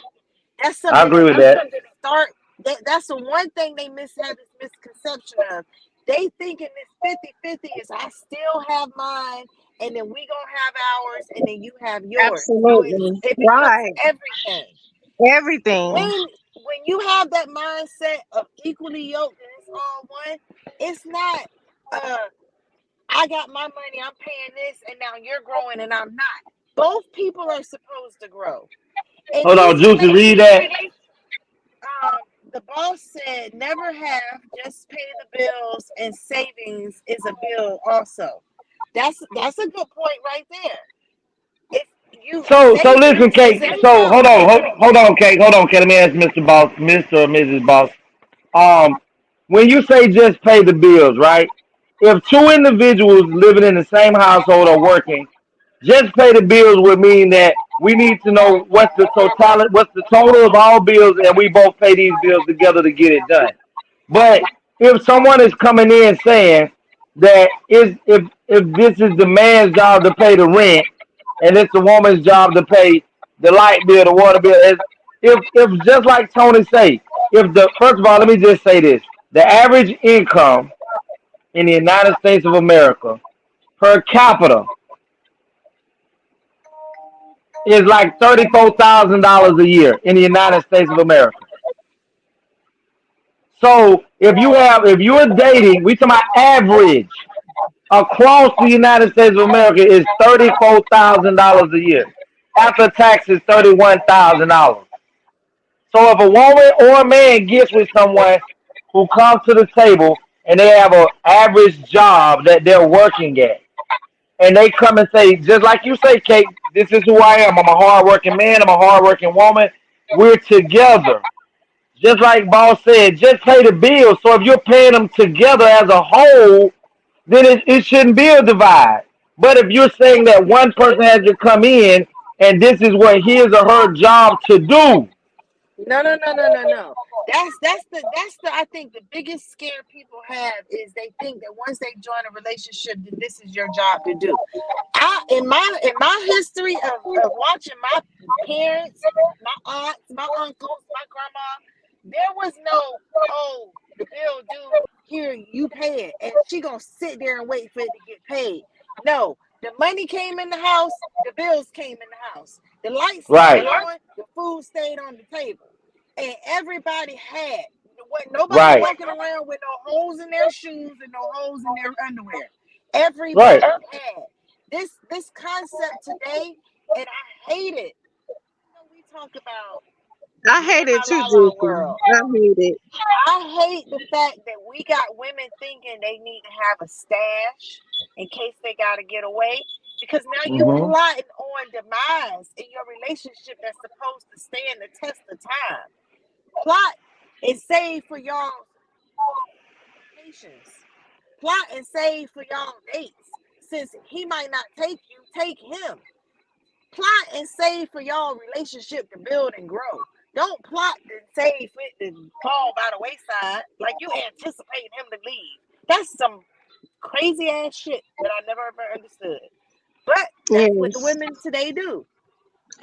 That's I something agree that with we that. need to start. That's the one thing they have this misconception of. They thinking this 50-50 is I still have mine, and then we gonna have ours, and then you have yours. No, Absolutely. it becomes Right. everything. Everything. When you have that mindset of equally yoked and it's all one, it's not I got my money, I'm paying this, and now you're growing and I'm not. Both people are supposed to grow. In Hold on, these Juicy, read that. relationships, the boss said never have, just pay the bills, and savings is a bill also. That's a good point right there. If you So listen, savings is Kate. So income. hold on, Kate. Hold on, Kate. Let me ask Mr. Boss, Mr. or Mrs. Boss. Um, when you say just pay the bills, right? If two individuals living in the same household are working, just pay the bills would mean that we need to know what's the total of all bills, and we both pay these bills together to get it done. But if someone is coming in saying that if this is the man's job to pay the rent and it's the woman's job to pay the light bill, the water bill, if just like Tony say, if the first of all, let me just say this: the average income in the United States of America per capita is like $34,000 a year in the United States of America. So if you're dating, we talking about average across the United States of America is $34,000 a year. After taxes, $31,000. So if a woman or a man gets with someone who comes to the table and they have an average job that they're working at, and they come and say, just like you say, Kate, this is who I am. I'm a hardworking man. I'm a hardworking woman. We're together. Just like Boss said, just pay the bills. So if you're paying them together as a whole, then it shouldn't be a divide. But if you're saying that one person has to come in and this is what his or her job to do, No. That's the I think the biggest scare people have is they think that once they join a relationship, then this is your job to do. In my history of watching my parents, my aunts, my uncles, my grandma, there was no, oh, the bill due, here, you pay it. And she gonna sit there and wait for it to get paid. No, the money came in the house, the bills came in the house. The lights stayed right, on, the food stayed on the table. And everybody had, nobody right, walking around with no holes in their shoes and no holes in their underwear. Everybody right. had. This concept today, and I hate it. We talk about I live hate in it my too, la la Juicy. world. I hate it. I hate the fact that we got women thinking they need to have a stash in case they got to get away. Because now you Hmm. plotting on demise in your relationship that's supposed to stand the test of time. Plot and save for y'all vacations. Plot and save for y'all dates. Since he might not take you, take him. Plot and save for y'all relationship to build and grow. Don't plot and save for it to fall by the wayside like you anticipating him to leave. That's some crazy ass shit that I never ever understood. But that's what the Yes. women today do.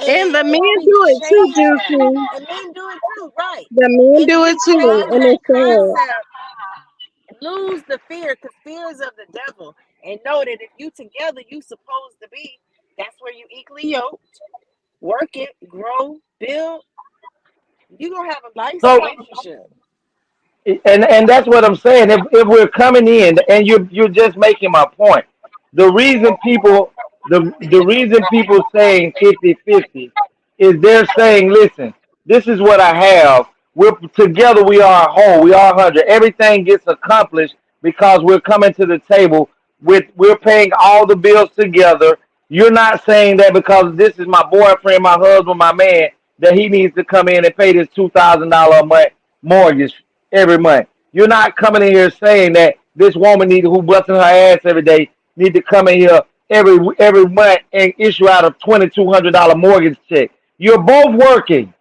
And And the men if we do it too, change that, Juicy. and men do it too, right? The men And if do it we too. change And that it's sad. concept, lose the fear, because fear is of the devil, and know that if you together, you supposed to be. That's where you equally yoked, work it, grow, build. You gonna have a nice So relationship. and that's what I'm saying. If we're coming in and you're just making my point. The reason people the reason people saying 50-50 is they're saying, listen, this is what I have. We're together, we are whole, we are 100. Everything gets accomplished because we're coming to the table with we're paying all the bills together. You're not saying that because this is my boyfriend, my husband, my man, that he needs to come in and pay this $2,000 a month mortgage every month. You're not coming in here saying that this woman who busting her ass every day need to come in here every month and issue out a $2,200 mortgage check. You're both working.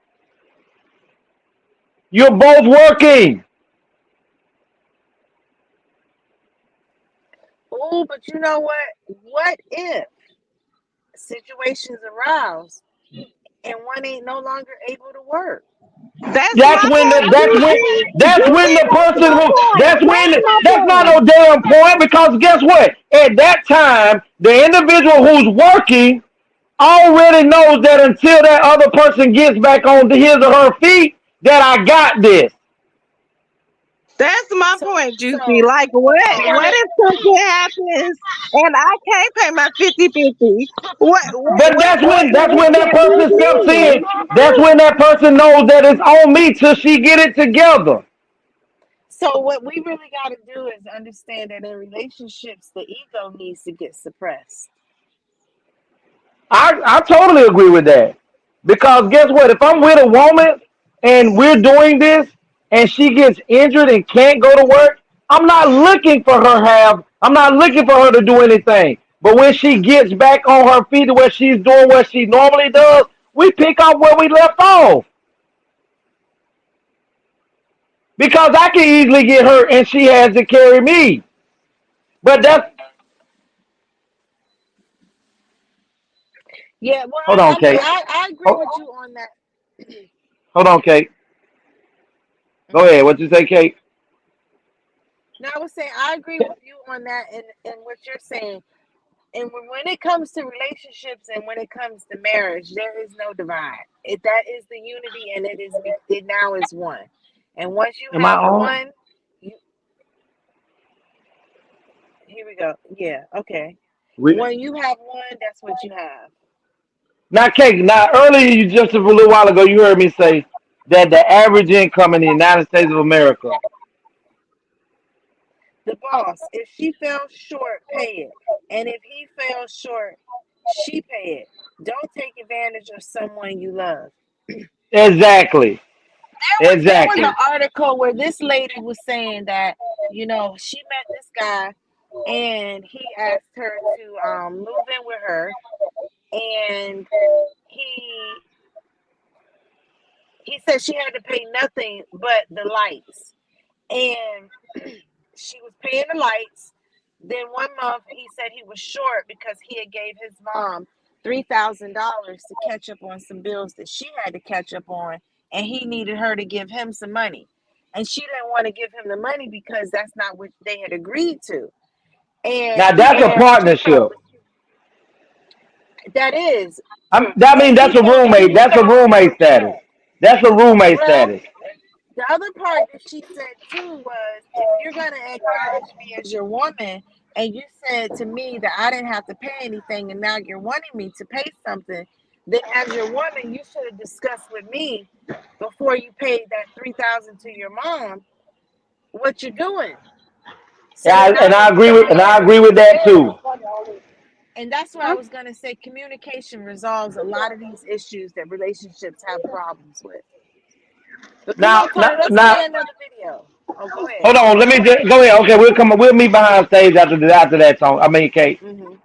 You're both working. Oh, but you know what? What if situations arouse and one ain't no longer able to work? That's That's my when point, Juicy. that's You when see, the that's person my who point. that's when That's my that's not no point. damn point because guess what? At that time, the individual who's working already knows that until that other person gets back on his or her feet, that I got this. That's my So, point, Juicy. so, Like, so what what if? if something happens and I can't pay my 50-50? But that's when that Can we person steps in. leave? That's when that person knows that it's on me till she get it together. So what we really got to do is understand that in relationships, the ego needs to get suppressed. I totally agree with that. Because guess what? If I'm with a woman and we're doing this and she gets injured and can't go to work, I'm not looking for I'm not looking for her to do anything. But when she gets back on her feet to where she's doing what she normally does, we pick up where we left off. Because I can easily get hurt and she has to carry me. But that's Yeah, well, hold on, Kate. I agree Hold, with you on that. hold on, Kate. Go Mhm. ahead. What you say, Kate? Now, I was saying I agree with you on that and what you're saying. And when it comes to relationships and when it comes to marriage, there is no divide. That is the unity, and it now is one. And once you Am I have on? one, you, here we go. Yeah, okay. We, When you have one, that's what you have. Now, Kate, now earlier you just a little while ago you heard me say that the average income in the United States of America. The boss, if she fell short, pay it. And if he fell short, she pay it. Don't take advantage of someone you love. Exactly. There was Exactly. an article where this lady was saying that, she met this guy and he asked her to move in with her, and he he said she had to pay nothing but the lights. And she was paying the lights. Then one month he said he was short because he had gave his mom $3,000 to catch up on some bills that she had to catch up on, and he needed her to give him some money. And she didn't want to give him the money because that's not what they had agreed to. And Now he that's a asked partnership. that is, That and means he that's a felt roommate. That's a roommate status. That's a roommate well. status. The other part that she said too was, if you're going to acknowledge me as your woman, and you said to me that I didn't have to pay anything, and now you're wanting me to pay something, then as your woman, you should have discussed with me before you paid that $3,000 to your mom what you're doing. So Yeah, in and other words, I agree with that too. and that's what I was going to say. Communication resolves a lot of these issues that relationships have problems with. But come Now, on, Tony, let's now, play another video. Oh, go ahead. hold on. Let me just go ahead. Okay, we'll meet behind stage after that song. I mean, Kate. Mm-hmm.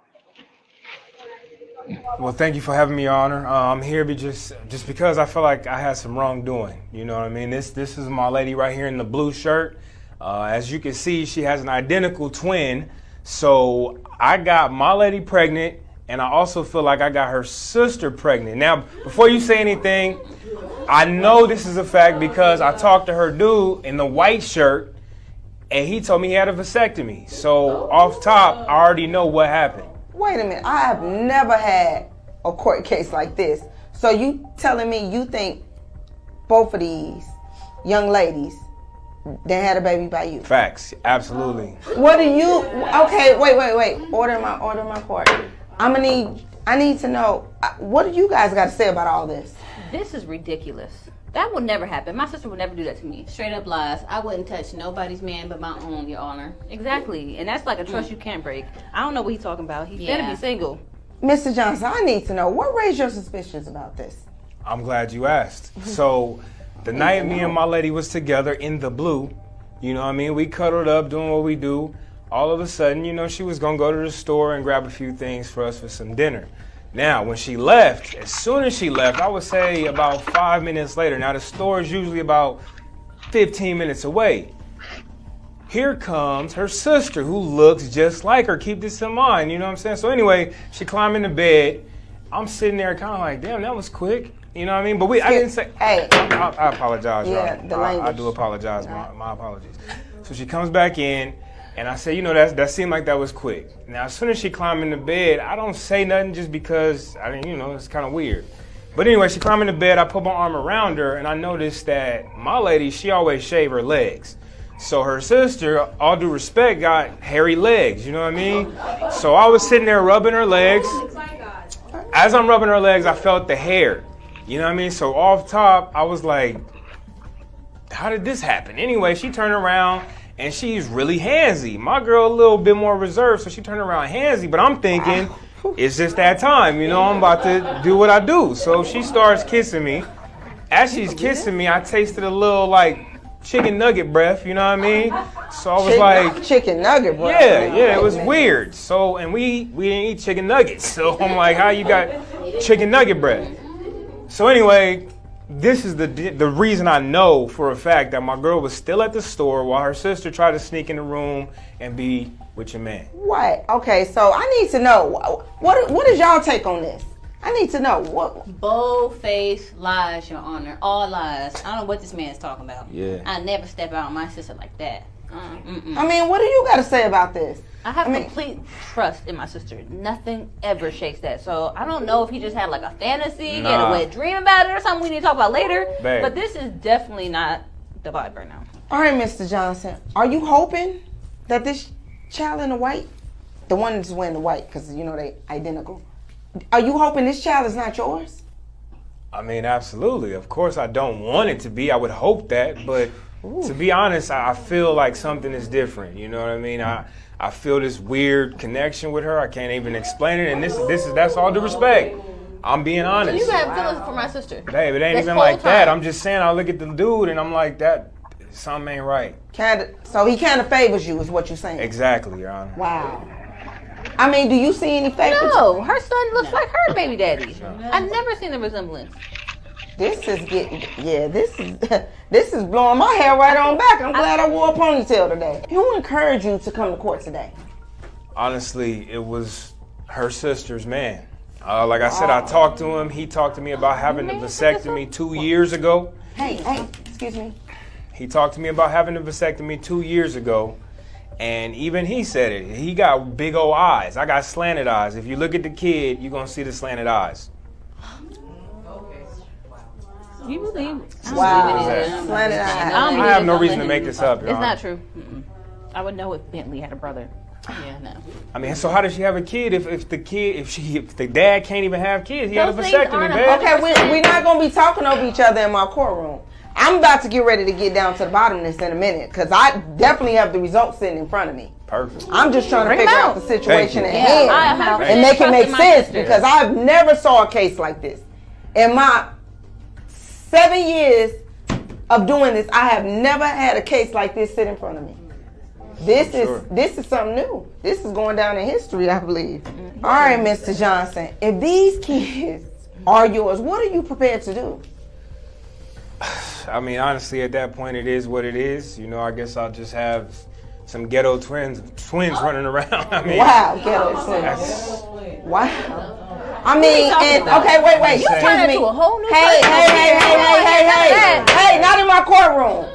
Well, thank you for having me, Your Honor. I'm here just because I feel like I had some wrongdoing. You know what I mean? This is my lady right here in the blue shirt. As you can see, she has an identical twin. So I got my lady pregnant, and I also feel like I got her sister pregnant. Now, before you say anything, I know this is a fact because I talked to her dude in the white shirt, and he told me he had a vasectomy. So off top, I already know what happened. Wait a minute, I have never had a court case like this. So you telling me you think both of these young ladies, they had a baby by you? Facts, absolutely. What do you, okay, wait. Order my court. I need to know, what do you guys got to say about all this? This is ridiculous. That would never happen. My sister would never do that to me. Straight up lies. I wouldn't touch nobody's man but my own, Your Honor. Exactly. And that's like a trust you can't break. I don't know what he's talking about. He's better be single. Mr. Johnson, I need to know, what raised your suspicions about this? I'm glad you asked. So the night me and my lady was together in the blue, you know what I mean? We cuddled up doing what we do. All of a sudden, she was going to go to the store and grab a few things for us for some dinner. Now, when she left, as soon as she left, I would say about 5 minutes later. Now, the store is usually about 15 minutes away. Here comes her sister who looks just like her. Keep this in mind, you know what I'm saying? So anyway, she climbed into bed. I'm sitting there kind of like, damn, that was quick. You know what I mean? But I didn't say, hey. I apologize, yeah, y'all. I do apologize, my apologies. So she comes back in, and I said, you know, that seemed like that was quick. Now, as soon as she climbed into bed, I don't say nothing just because, it's kind of weird. But anyway, she climbed into bed, I put my arm around her, and I noticed that my lady, she always shave her legs. So her sister, all due respect, got hairy legs, you know what I mean? So I was sitting there rubbing her legs. As I'm rubbing her legs, I felt the hair, you know what I mean? So off top, I was like, how did this happen? Anyway, she turned around and she's really handsy. My girl a little bit more reserved, so she turned around handsy, but I'm thinking, it's just that time, you know, I'm about to do what I do. So she starts kissing me. As she's kissing me, I tasted a little like chicken nugget breath, you know what I mean? So I was like, chicken nugget breath. Yeah, it was weird. So, and we didn't eat chicken nuggets. So I'm like, how you got chicken nugget breath? So anyway, this is the reason I know for a fact that my girl was still at the store while her sister tried to sneak in the room and be with your man. What? Okay, so I need to know, what is y'all take on this? I need to know what. Bold-faced lies, Your Honor. All lies. I don't know what this man's talking about. Yeah. I never step out on my sister like that. I mean, what do you got to say about this? I have complete trust in my sister. Nothing ever shakes that. So I don't know if he just had like a fantasy, he had a wet dream about it or something we need to talk about later. Babe. But this is definitely not the vibe right now. All right, Mr. Johnson, are you hoping that this child in the white, the one that's wearing the white, because you know they identical, are you hoping this child is not yours? I mean, absolutely. Of course, I don't want it to be. I would hope that, but to be honest, I feel like something is different. You know what I mean? I feel this weird connection with her. I can't even explain it, and that's all due respect. I'm being honest. So you have feelings for my sister? Babe, it ain't even like that. I'm just saying, I look at the dude and I'm like, that something ain't right. So he kind of favors you, is what you're saying? Exactly, Your Honor. Wow. I mean, do you see any favors? No, her son looks like her baby daddy. I've never seen the resemblance. This is this is blowing my hair right on back. I'm glad I wore a ponytail today. Who encouraged you to come to court today? Honestly, it was her sister's man. Like I said, I talked to him. He talked to me about having a vasectomy 2 years ago. Hey, excuse me. He talked to me about having a vasectomy 2 years ago. And even he said it. He got big old eyes. I got slanted eyes. If you look at the kid, you're going to see the slanted eyes. You believe? Wow. Slanted eyes. I have no reason to make this up, Your It's Honor. not true. I would know if Bentley had a brother. Yeah, no. I mean, so how does she have a kid if the dad can't even have kids? He had a vasectomy, babe. Okay, we're not going to be talking over each other in my courtroom. I'm about to get ready to get down to the bottom of this in a minute because I definitely have the results sitting in front of me. Perfect. I'm just trying to figure out the situation at Yeah, hand and make it make sense because I've never saw a case like this. In my 7 years of doing this, I have never had a case like this sit in front of me. This is something new. This is going down in history, I believe. All right, Mr. Johnson, if these kids are yours, what are you prepared to do? I mean, honestly, at that point, it is what it is. You know, I guess I'll just have some ghetto twins running around. I mean, wow, ghetto twins. Wow. I mean, and okay, wait. You turn into a whole new Hey, not in my courtroom.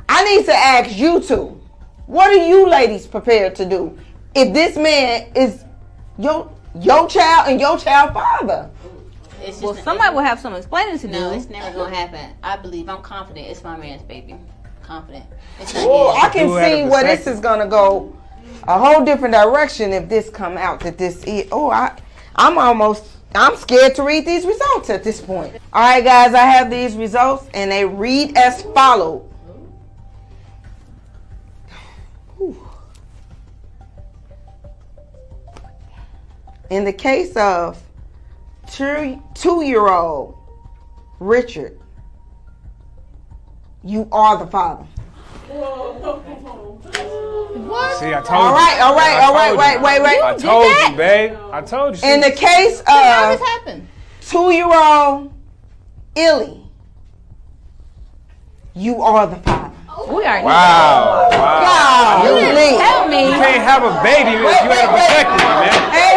I need to ask you two. What are you ladies prepared to do if this man is your child and your child father? Well, somebody will have some explaining to do. No, it's never gonna happen. I believe. I'm confident. It's my man's baby. Confident. It's not Oh, his. I can see where this is gonna go a whole different direction if this come out that this is. Oh, I'm scared to read these results at this point. All right, guys, I have these results and they read as follows. In the case of 2-year-old Richard, you are the father. What? See, I told All right, wait. I told you, babe. I told you. In the case How of this happened? 2-year-old Illy, you are the father. We are. Wow. God, You didn't tell me. You can't have a baby if you have a vasectomy, man. Hey.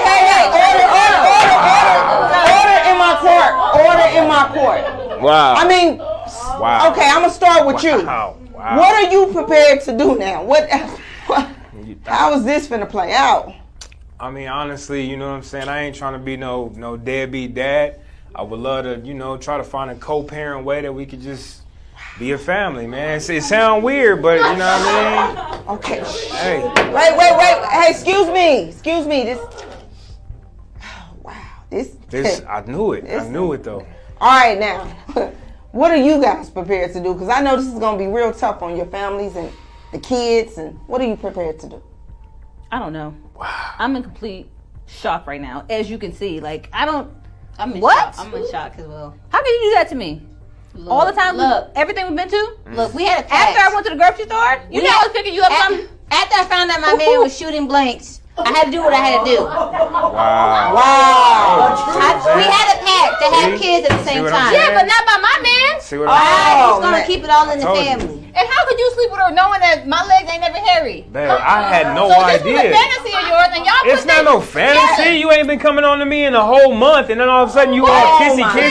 Order in my court. Order in my court. Wow. I mean, wow. Okay, I'm gonna start with you. Wow. What are you prepared to do now? How is this finna play out? I mean, honestly, you know what I'm saying? I ain't trying to be no deadbeat dad. I would love to, try to find a co-parent way that we could just be a family, man. It sounds weird, but you know what I mean? Okay. Hey. Wait. Hey, excuse me. This. Oh, wow. This. I knew it. I knew it though. All right, now. What are you guys prepared to do? Because I know this is going to be real tough on your families and the kids. And what are you prepared to do? I don't know. Wow. I'm in complete shock right now. As you can see, I'm in what? shock. I'm in shock as well. How can you do that to me? Look, all the time? Look. Everything we've been to? Look, we had a pact. After I went to the grocery store? You know I was picking you up something? After I found out my man was shooting blanks, I had to do what I had to do. Wow. We had a pact to have kids at the same time. Yeah, but not by my man. See what I'm He's going to keep it all in the family. And how could you sleep with her knowing that my legs ain't never hairy? Babe, I had no idea. This was a fantasy of yours, and y'all It's not no fantasy. You ain't been coming on to me in a whole month, and then all of a sudden you all kissy and shit.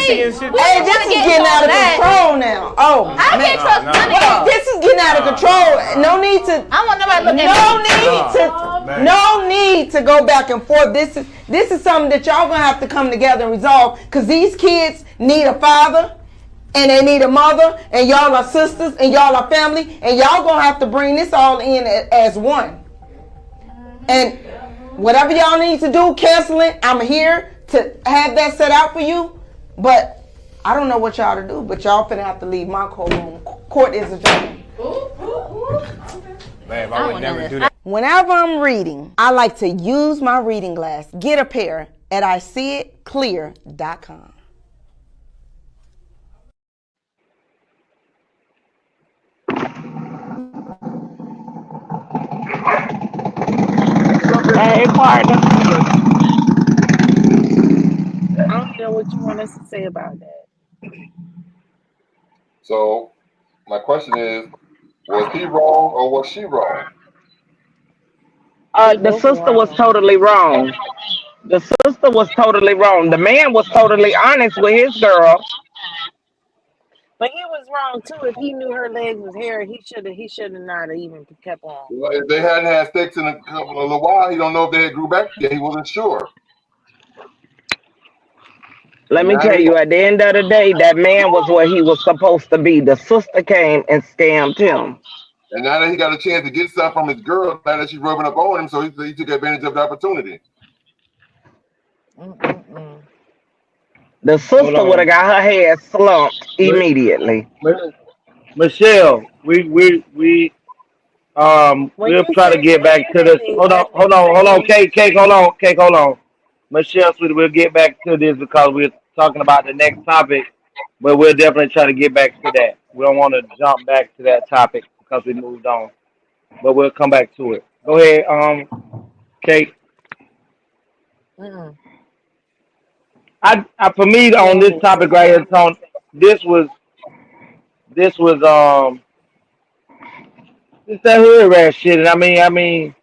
Hey, this is getting out of control now. Oh, I can't trust none of y'all. This is getting out of control. No need to. I want nobody looking at me. No need to go back and forth. This is something that y'all gonna have to come together and resolve, because these kids need a father and they need a mother, and y'all are sisters and y'all are family, and y'all gonna have to bring this all in as one. And whatever y'all need to do, canceling, I'm here to have that set out for you. But I don't know what y'all to do, but y'all finna have to leave my courtroom. Court is adjourned. Babe, I would never do that. Whenever I'm reading, I like to use my reading glass. Get a pair at ISeeItClear.com. Hey, partner. I don't know what you want us to say about that. So, my question is, was he wrong or was she wrong? The sister was totally wrong. The sister was totally wrong. The man was totally honest with his girl. But he was wrong too. If he knew her legs was hairy, he should have not even kept on. Well, if they hadn't had sex in a little while, he don't know if they had grew back yet. He wasn't sure. Let me tell you, at the end of the day, that man was where he was supposed to be. The sister came and scammed him. And now that he got a chance to get stuff from his girl, now that she's rubbing up on him, so he took advantage of the opportunity. The sister would have got her head slumped immediately. Michelle, we'll try to get back to this. Hold on, Cake, hold on. Michelle, sweetie, we'll get back to this because we're talking about the next topic, but we'll definitely try to get back to that. We don't want to jump back to that topic because we moved on, but we'll come back to it. Go ahead, Kate. For me on this topic right here, Tony, this was that hood rat shit, and I mean,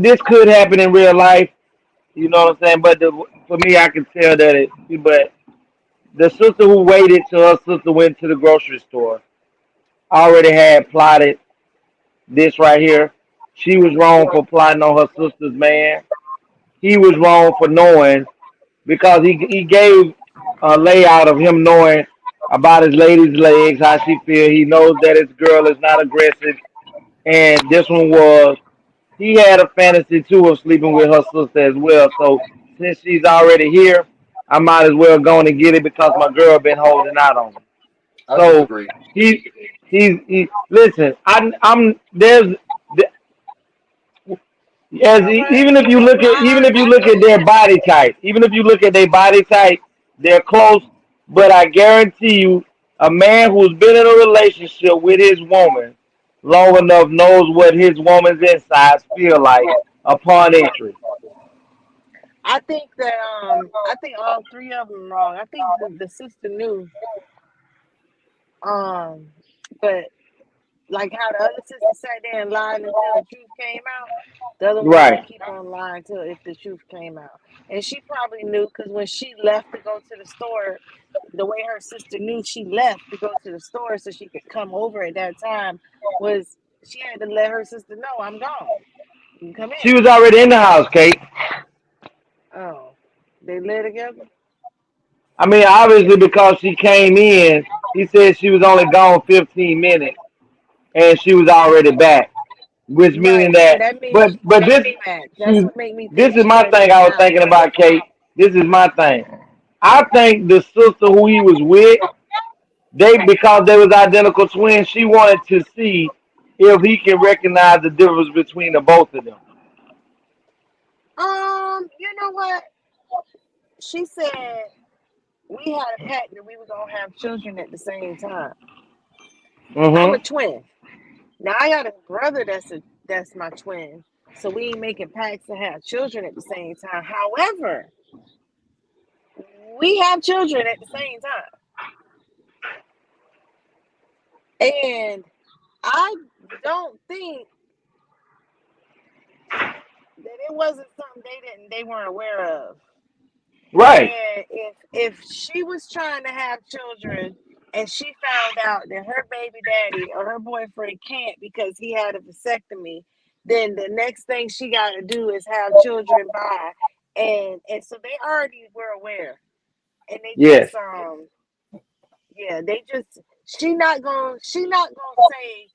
this could happen in real life, you know what I'm saying? But for me, I can tell that but the sister who waited till her sister went to the grocery store already had plotted this right here. She was wrong for plotting on her sister's man. He was wrong for knowing, because he gave a layout of him knowing about his lady's legs, how she feel. He knows that his girl is not aggressive. And this one was, he had a fantasy too of sleeping with her sister as well. So since she's already here, I might as well go and get it because my girl been holding out on me. So he listen, even if you look at their body type, they're close. But I guarantee you, a man who's been in a relationship with his woman long enough knows what his woman's insides feel like upon entry. I think all three of them wrong. I think the sister knew But like how the other sister sat there and lied until the truth came out, the other one Right. gonna keep on lying till if the truth came out. And she probably knew because when she left to go to the store, the way her sister knew she left to go to the store so she could come over at that time was she had to let her sister know I'm gone. You can come She in. was already in the house, Kate. Oh, they live together. I mean, obviously because she came in, he said she was only gone 15 minutes and she was already back, which meaning Right. So that. that means But this mismatch. That's she, what made me this think is she my wasn't thing. in the I was house. thinking about, Kate. This is my thing. I think the sister who he was with, they because they was identical twins, she wanted to see if he can recognize the difference between the both of them. You know what? She said we had a pact that we were gonna have children at the same time. I'm a Mm-hmm. twin. Now I got a brother that's my twin. So we ain't making pacts to have children at the same time. However, we have children at the same time. And I don't think that it wasn't something they weren't aware of. Right. And if she was trying to have children and she found out that her baby daddy or her boyfriend can't because he had a vasectomy, then the next thing she got to do is have children by, and so they already were aware, and they Yes. just yeah, they just she not gonna say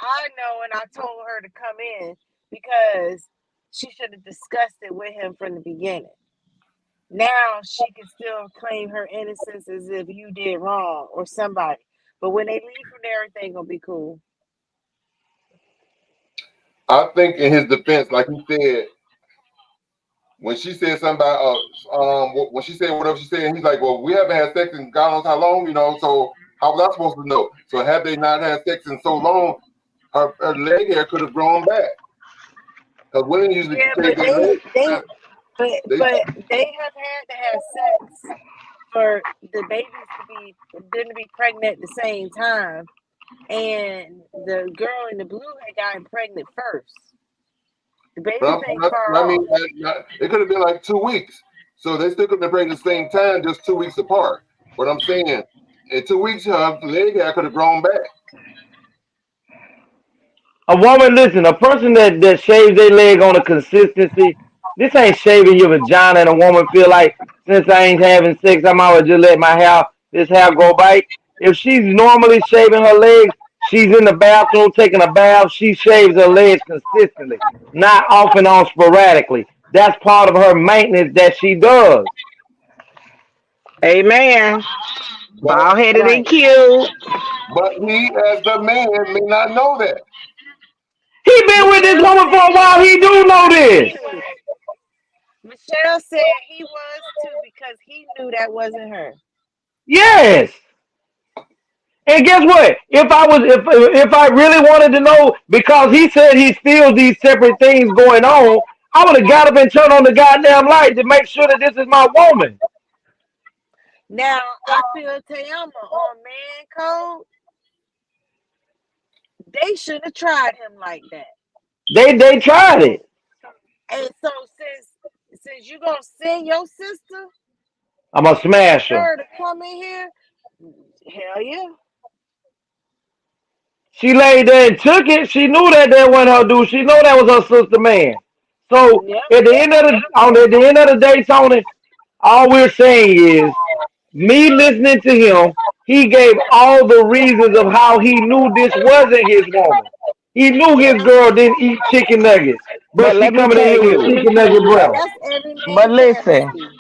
I know and I told her to come in because she should have discussed it with him from the beginning. Now she can still claim her innocence as if you did wrong or somebody. But when they leave from there, everything gonna be cool. I think in his defense, like he said, when she said something about when she said whatever she said, he's like, well, we haven't had sex in God knows how long, so how was I supposed to know? So had they not had sex in so long, her leg hair could have grown back. Because women usually Yeah, shave but their legs. They but they have had to have sex for the babies to be them to be pregnant at the same time, and the girl in the blue had gotten pregnant first. The babies ain't far I off. mean, it could have been like 2 weeks. So they still couldn't have pregnant at the same time, just 2 weeks apart. But I'm saying, in 2 weeks, her leg hair could have grown back. A woman, listen, a person that shaves their leg on a consistency, this ain't shaving your vagina and a woman feel like since I ain't having sex, I'm always just let this hair grow back. If she's normally shaving her legs, she's in the bathroom taking a bath, she shaves her legs consistently, not off and on sporadically. That's part of her maintenance that she does. Amen. But Bald headed and Right. cute. but he, as the man, may not know that. He been with this Michelle woman for a while, said he do know this. he knew. Michelle said he was too because he knew that wasn't her. Yes. And guess what? If I really wanted to know, because he said he feels these separate things going on, I would have got up and turned on the goddamn light to make sure that this is my woman. Now I feel Tayama on man code. They should have tried him like that. They tried it. And so since you gonna send your sister I'm gonna and smash her. her to come in here, hell yeah. She laid there and took it. She knew that wasn't her dude. She knew that was her sister man. So Yep. at the end of the day, Tony, all we're saying is me listening to him, he gave all the reasons of how he knew this wasn't his woman. He knew his Yep. girl didn't eat chicken nuggets, but But she let me coming in tell here with you, chicken nugget breath. That's every but man listen, fantasy.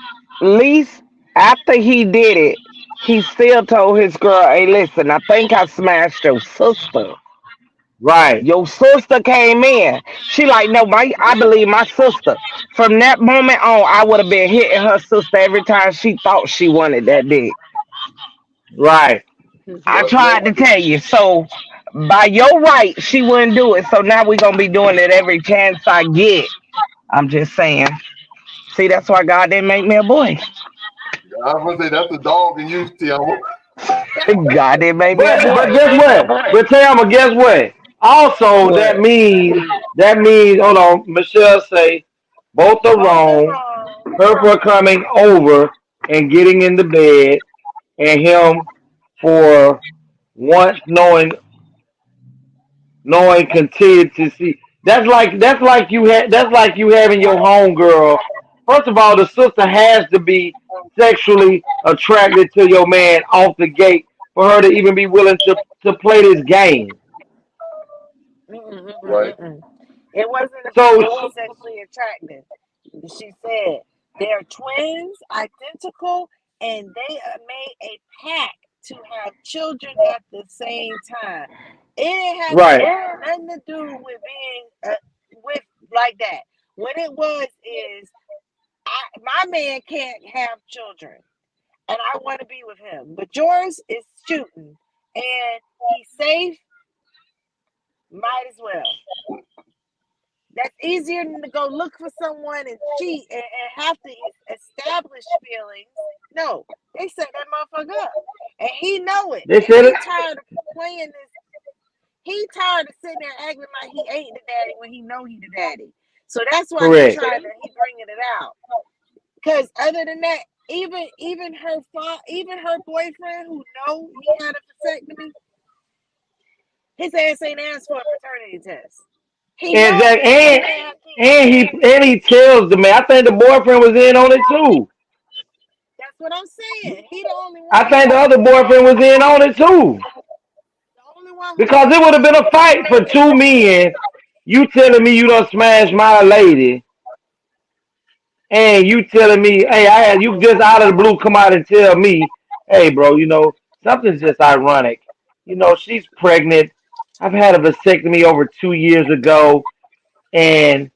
least after he did it, he still told his girl, hey, listen, I think I smashed your sister. Right. Your sister came in. She like, no, I believe my sister. From that moment on, I would have been hitting her sister every time she thought she wanted that dick. Right. I But tried to tell you. So by your right, she wouldn't do it. So now we're gonna be doing it every chance I get. I'm just saying. See, that's why God didn't make me a boy. I was gonna say that's the dog in you, Tiamo. God, it made me But abort. guess what? But Tama, guess what? Also, What? that means hold on, Michelle say both are Both are wrong. wrong. Her for coming over and getting in the bed, and him for once knowing continue to see. That's like you having your homegirl. First of all, the sister has to be sexually attracted to your man off the gate for her to even be willing to play this game. Right. It wasn't about So being sexually attractive. She said they're twins, identical, and they made a pact to have children at the same time. It didn't have right, nothing to do with being with like that. What it was is my man can't have children, and I want to be with him, but yours is shooting, and he's safe. Might as well. That's easier than to go look for someone and cheat and have to establish feelings. No, they set that motherfucker up, and he know it, they and said he it tired of playing this. He tired of sitting there acting like he ain't the daddy when he know he the daddy. So that's why he correct. bringing it out. Because other than that, even her boyfriend who know he had a vasectomy, his ass ain't asked for a paternity test. He And know that that he can't have kids. and he tells the man. I think the boyfriend was in on it too. That's what I'm saying. He the only I one who think the know. other boyfriend was in on it too. The only one who Because know it would have is been a fight for two men. You telling me you done smashed my lady, and you telling me, hey, you just out of the blue come out and tell me, hey, bro, something's just ironic. She's pregnant. I've had a vasectomy over 2 years ago, and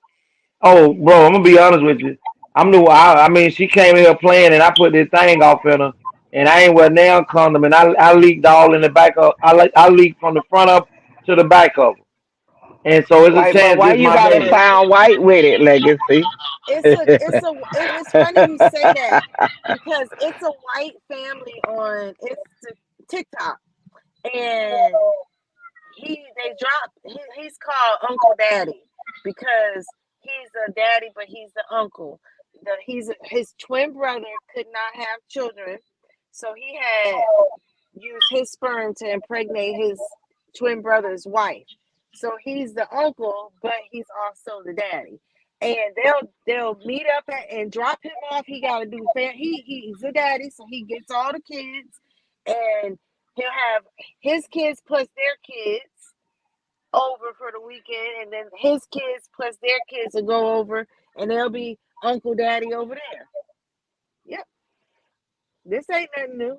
oh, bro, I'm gonna be honest with you. I mean, she came in here playing, and I put this thing off in her, and I ain't wear nail condom, and I leaked all in the back of. I leaked from the front up to the back of her, and so it's a Wait, but chance why this you my gotta baby. sound white with it, Legacy? it's funny you say that because it's a white family on TikTok, and he's called Uncle Daddy because he's a daddy, but he's the uncle. His twin brother could not have children, so he had used his sperm to impregnate his twin brother's wife. So he's the uncle, but he's also the daddy. And they'll meet up and drop him off. He got to do fair. He's a daddy, so he gets all the kids, and he'll have his kids plus their kids over for the weekend, and then his kids plus their kids will go over, and they'll be Uncle Daddy over there. Yep, this ain't nothing new.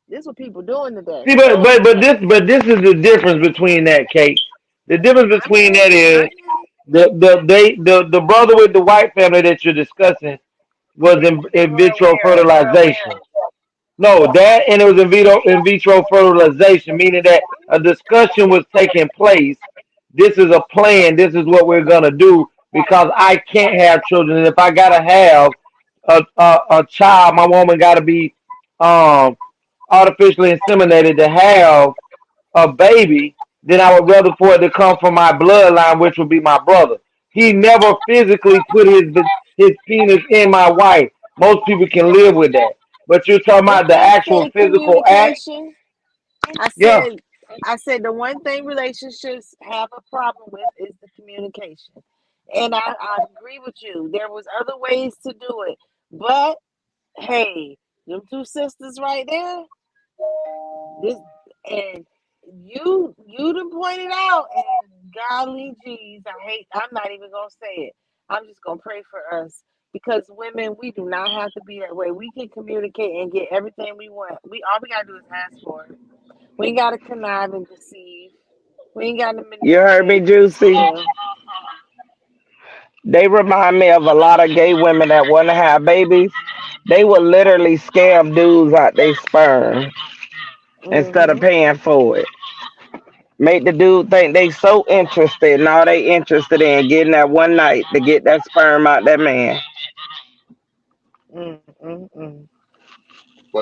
This is what people doing today. See, but this is the difference between that, Kate. The difference I between get that it. is the brother with the white family that you're discussing was in You're vitro aware. fertilization. No, that and it was in vitro fertilization, meaning that a discussion was taking place. This is a plan. This is what we're gonna do because I can't have children, and if I gotta have a child, my woman gotta be um artificially inseminated to have a baby. Then I would rather for it to come from my bloodline, which would be my brother. He never physically put his penis in my wife. Most people can live with that. But you're talking If about the they actual say physical act? communication, I Yeah. said, I said the one thing relationships have a problem with is the communication, and I agree with you. There was other ways to do it, but hey, them two sisters right there, this and you done pointed out, and golly geez, I'm not even gonna say it. I'm just gonna pray for us because women, we do not have to be that way. We can communicate and get everything we want. All we gotta do is ask for it. We ain't gotta connive and deceive. We ain't gotta You heard me, manipulate and Juicy? steal. They remind me of a lot of gay women that want to have babies. They will literally scam dudes out their sperm instead of Mm-hmm. paying for it. Make the dude think they so interested, and all they interested in getting that one night to get that sperm out that man. Mm-mm-mm.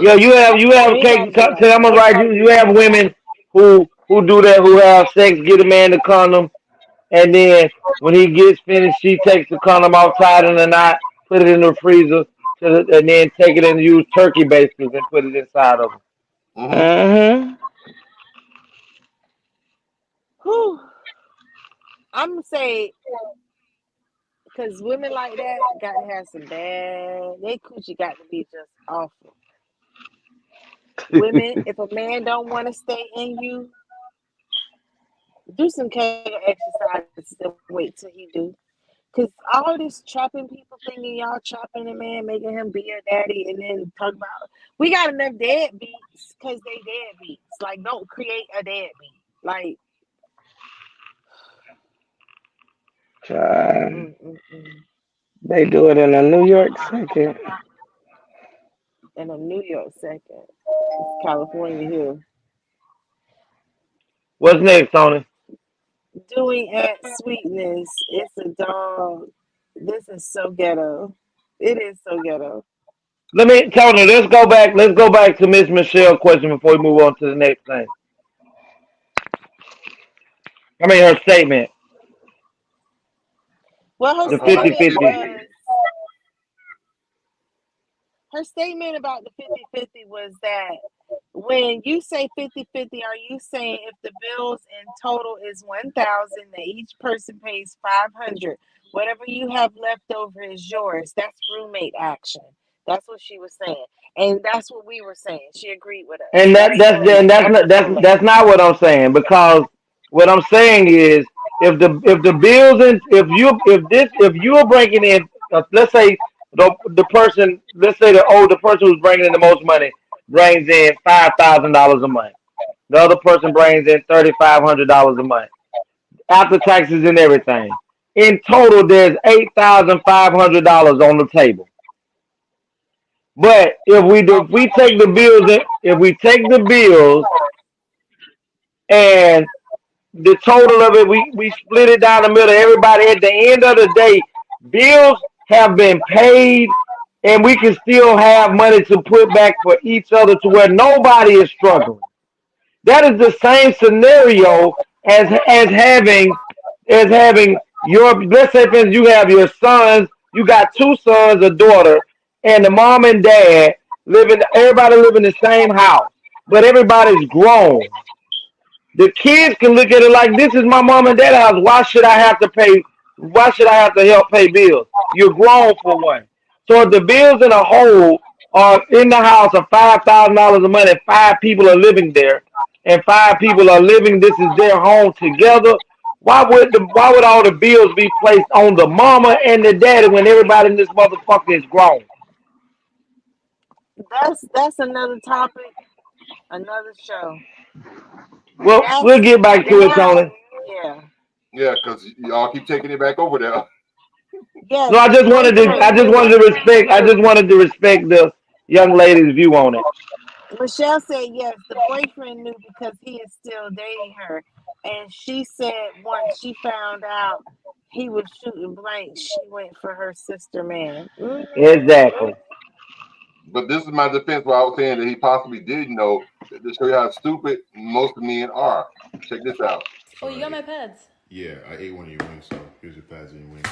Yeah, you have cake. Cause I'm gonna write you. You have women who do that, who have sex, get a man the condom, and then when he gets finished, she takes the condom off, tied in a knot, put it in the freezer, and then take it and use turkey baskets and put it inside of them. Mm-hmm. Whew. I'm gonna say, because women like that got to have some bad. They coochie got to be just awful. Women, if a man don't want to stay in you, do some Kegel exercises and wait till he do. Cause all this trapping people thinking y'all trapping a man, making him be a daddy, and then talk about we got enough deadbeats because they deadbeats. Like, don't create a deadbeat. Like, They do it in a New York second. in a New York second, it's California here. What's next, Tony? Doing at Sweetness, it's a dog. This is so ghetto. It is so ghetto. Tony, let's go back. Let's go back to Miss Michelle's question before we move on to the next thing. I mean, her statement. Well, The 50-50. Her statement about the 50-50 was that when you say 50-50, are you saying if the bills in total is 1,000, that each person pays 500, whatever you have left over is yours? That's roommate action. That's what she was saying, and that's what we were saying. She agreed with us. And that's not what I'm saying, because what I'm saying is if the bills and if you are bringing in, let's say the person, let's say the person who's bringing in the most money brings in $5,000 a month, the other person brings in $3,500 a month after taxes and everything. In total, there's $8,500 on the table. But if we take the bills, and the total of it, we split it down the middle. Everybody, at the end of the day, bills have been paid, and we can still have money to put back for each other to where nobody is struggling. That is the same scenario as having your, let's say for instance, you have your sons, you got two sons, a daughter, and the mom and dad everybody live in the same house, but everybody's grown. The kids can look at it like, this is my mom and dad house. Why should I have to pay? Why should I have to help pay bills? You're grown for one. So if the bills in a whole are in the house of $5,000 a month, and 5 people are living there, and 5 people are living, this is their home together. Why would all the bills be placed on the mama and the daddy when everybody in this motherfucker is grown? That's another topic, another show. Well, we'll get back to it, Tony. Yeah. Yeah, because y'all keep taking it back over there. Yeah. No, I just wanted to respect the young lady's view on it. Michelle said yes, the boyfriend knew because he is still dating her. And she said once she found out he was shooting blanks, she went for her sister man. Mm-hmm. Exactly. But this is my defense where I was saying that he possibly did know, to show you how stupid most men are. Check this out. Oh, you got my pads. Yeah, I ate one of your wings, so here's your pads and your wings.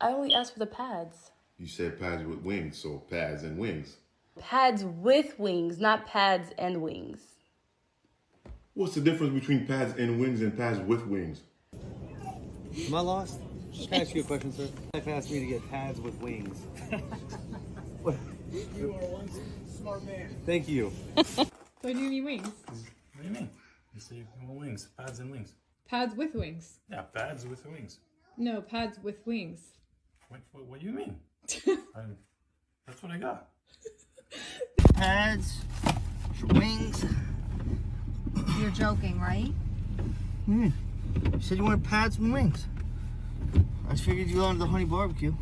I only asked for the pads. You said pads with wings, so pads and wings. Pads with wings, not pads and wings. What's the difference between pads and wings and pads with wings? Am I lost? Can I ask you a question, sir? Life asked me to get pads with wings. What? You are one smart man. Thank you. What do you mean wings? What do you mean? You say you want wings, pads and wings. Pads with wings. Yeah, pads with wings. No, pads with wings. What do you mean? That's what I got. Pads, wings. You're joking, right? You said you wanted pads and wings. I just figured you wanted the honey barbecue.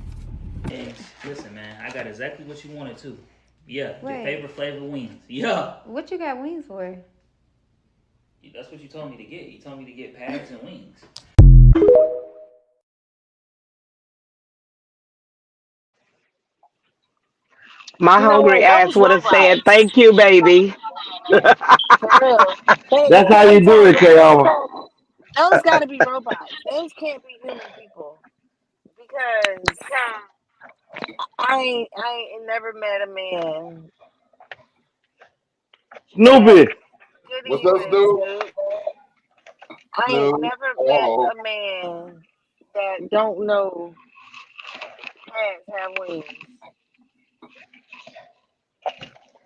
Hey, listen, man, I got exactly what you wanted too. Yeah, Wait. your favorite flavor wings. Yeah. What you got wings for? That's what you told me to get. You told me to get pads and wings. My You know hungry what? ass Those would have said, robots, "Thank you, baby." for real. That's how I'm you do telling it, you, Kayama. those got to be robots. Those can't be human people because I ain't never met a man that. Snoopy. Good What's up, evening, Snoop? Snoop. I ain't Snoop. never met Oh, a man that don't know cats have wings.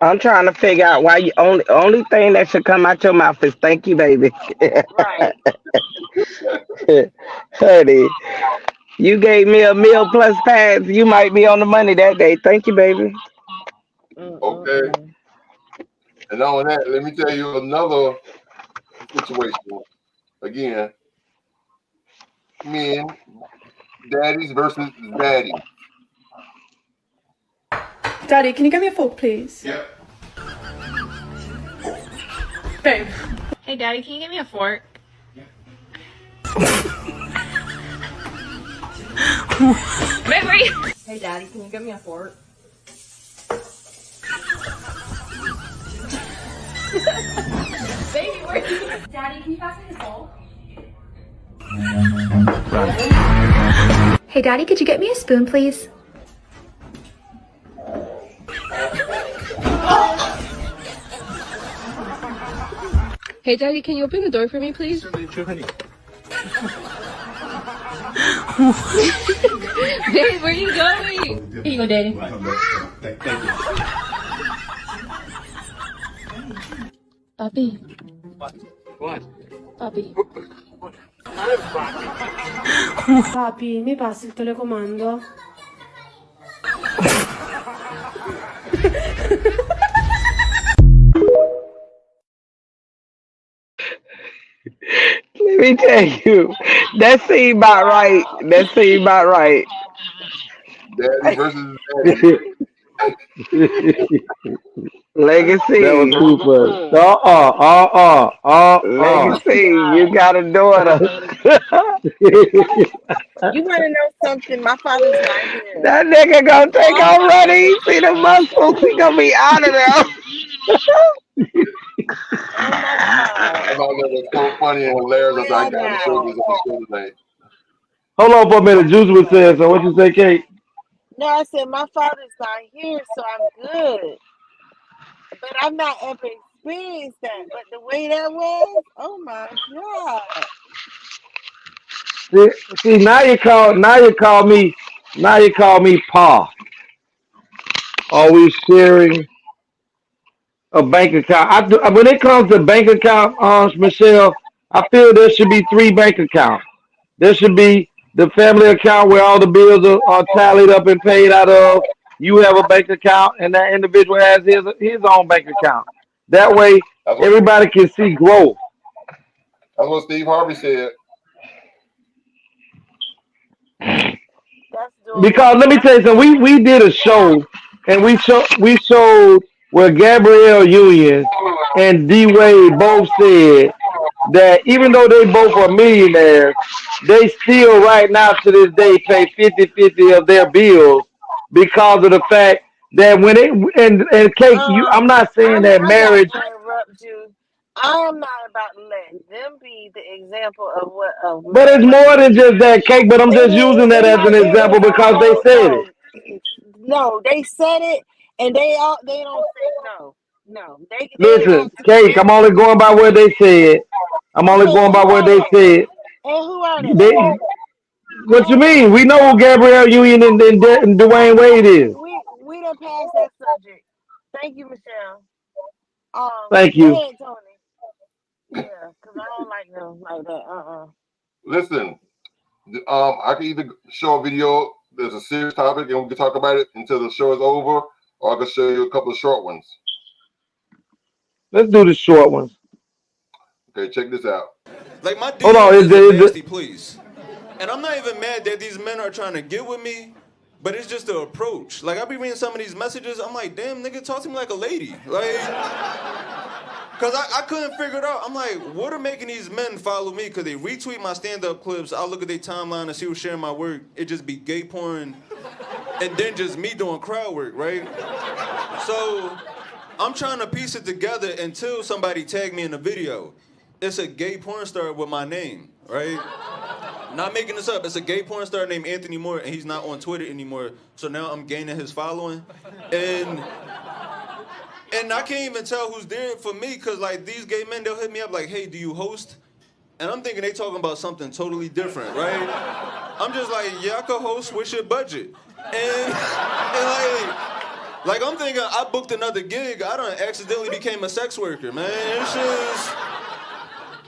I'm trying to figure out why you only thing that should come out your mouth is "Thank you, baby." Right. Honey, you gave me a meal plus pads. You might be on the money that day. Thank you, baby. okay. Mm-mm-mm. And on that, let me tell you another situation. Again, men, daddies versus daddies. Daddy, can you get me a fork, please? Yep. Babe. Hey, Daddy, can you get me a fork? Babe, where you? Hey, Daddy, can you get me a fork? Baby, where you? Daddy, can you pass me the salt? Hey, Daddy, could you get me a spoon, please? Hey, Daddy, can you open the door for me, please? Sure, honey. Babe, where are you going? Here you go, Daddy. Thank you. Papi, What? papi. Papi, mi passi il telecomando? Let me tell you, that seemed about right. That seemed about right. Daddy versus daddy. That was Legacy, too funny. legacy. You got a daughter. You want to know something? My father's not here. That nigga gonna take My on father. running. See the muscles. He gonna be out of there. Oh my God. I thought that was so funny and hilarious. I We thought I are got to show now. this on the show tonight. Hold on for a minute. Juice was saying so. What you say, Kate? No, I said my father's not here, so I'm good. But I've not ever experienced that. But the way that was, oh my God. See, now you call me Pa. Are we sharing a bank account? When it comes to bank account, Michelle, I feel there should be three bank accounts. There should be the family account where all the bills are tallied up and paid out of. You have a bank account, and that individual has his own bank account. That way, That's what, everybody can see growth. that's what Steve Harvey said. That's doable. Because let me tell you something, we did a show and we showed where Gabrielle Union and D Wade both said that even though they both are millionaires, they still right now to this day pay 50-50 of their bills because of the fact that when it and Kate, I'm not saying that I got marriage, to interrupt you. I am not about to let them be the example of what of but it's what. more than just that, Kate, but I'm It just using is. that as an It example is a because they whole said it. no. They said it, and they don't say no. No, they Listen, have to be Kate, I'm only going by what they said. I'm only okay. going by Who what are they they? said. And who are they? They, I what you don't mean? know. We know who Gabrielle Union and Dwayne Wade is. We done passed that subject. Thank you, Michelle. Thank Go you. ahead, Tony. Yeah, cause I don't like them like that. Listen, I can either show a video that's a serious topic and we can talk about it until the show is over, or I can show you a couple of short ones. Let's do the short ones. Okay, check this out. Like my Hold on. DM is a nasty place. And I'm not even mad that these men are trying to get with me, but it's just the approach. Like I be reading some of these messages, I'm like, damn, nigga, talk to me like a lady. Like, cause I couldn't figure it out. I'm like, what are making these men follow me? Cause they retweet my stand-up clips. I'll look at their timeline and see who's sharing my work. It just be gay porn and then just me doing crowd work, right? So I'm trying to piece it together until somebody tagged me in the video. It's a gay porn star with my name, right? Not making this up. It's a gay porn star named Anthony Moore, and he's not on Twitter anymore. So now I'm gaining his following, and I can't even tell who's there for me, because like these gay men, they'll hit me up like, hey, do you host? And I'm thinking they talking about something totally different, right? I'm just like, yeah, I could host. What's your budget? And like I'm thinking I booked another gig. I done accidentally became a sex worker, man. It's just...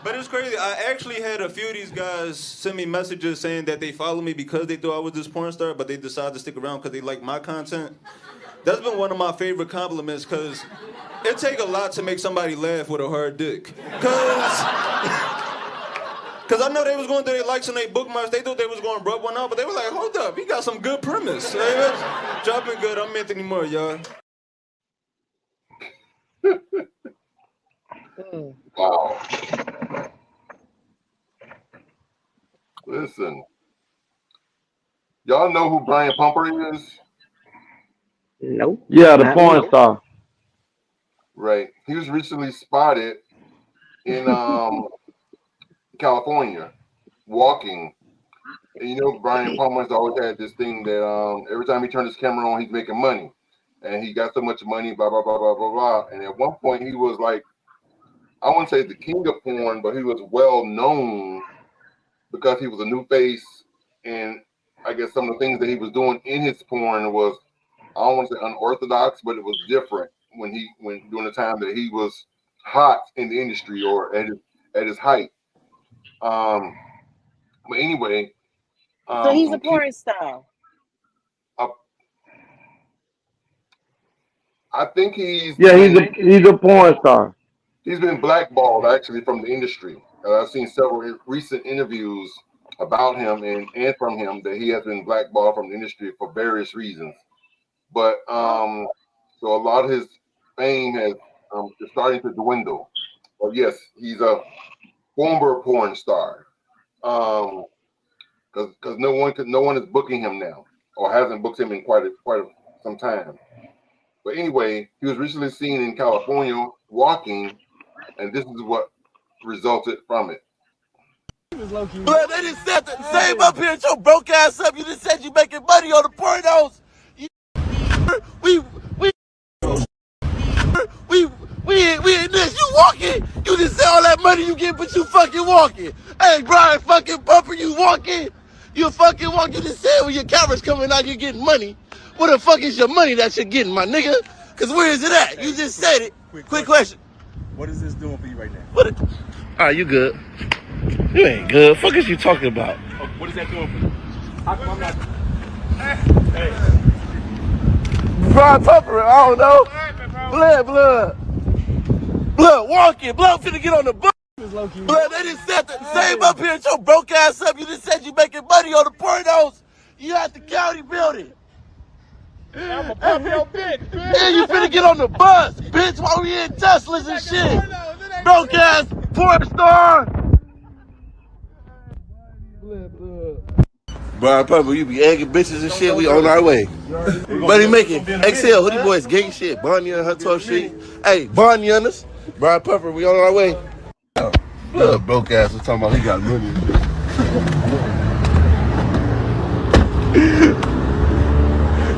But it's crazy. I actually had a few of these guys send me messages saying that they follow me because they thought I was this porn star, but they decided to stick around because they like my content. That's been one of my favorite compliments, because it take a lot to make somebody laugh with a hard dick. Because I know they was going through their likes and their bookmarks. They thought they was going to rub one out, but they were like, hold up, he got some good premise. Dropping good. I'm Anthony Moore, y'all. Wow. Listen, y'all know who Brian Pumper is? Nope. Yeah, the porn star. Right. He was recently spotted in California walking. And you know, Brian Palmer's always had this thing that every time he turned his camera on, he's making money. And he got so much money, blah, blah, blah, blah, blah, blah. And at one point, he was like, I wouldn't say the king of porn, but he was well known because he was a new face. And I guess some of the things that he was doing in his porn was, I don't want to say unorthodox, but it was different when during the time that he was hot in the industry or at his height. But anyway, so he's a porn star. I think he's a porn star. He's been blackballed actually from the industry. I've seen several recent interviews about him and from him that he has been blackballed from the industry for various reasons. But so a lot of his fame is starting to dwindle. But yes, he's a former porn star. Because no one is booking him now, or hasn't booked him in quite some time. But anyway, he was recently seen in California walking, and this is what resulted from it. But they just said the same up here at your broke ass up. You just said you making money on the pornos. We in this. You walking. You just say all that money you get, but you fucking walking. Hey, Brian fucking Pumper, you walking? You fucking walking. You just said when your camera's coming out, you're getting money. What the fuck is your money that you're getting, my nigga? Because where is it at? You just said it. Quick question. What is this doing for you right now? All right, you good. You ain't good. Fuck is you talking about? Oh, what is that doing for you? How come I'm not... Hey. Brian Pumper, I don't know. Blood, walking. Blood finna get on the bus. Blood, they just said the same up here at your broke ass up. You just said you making money on the pornos. You at the county building. I'ma pump your bitch, bitch. Yeah, you finna get on the bus, bitch, while we in Teslas and shit. Broke ass porn star. Brian Pumper, you be egging bitches and shit. We on our way. Money making. XL, hoodie boys, gang shit. Bonnie and her 12th Street. Hey, Bonnie on us. Brian Pumper, we on our way. Blood broke ass was talking about he got money.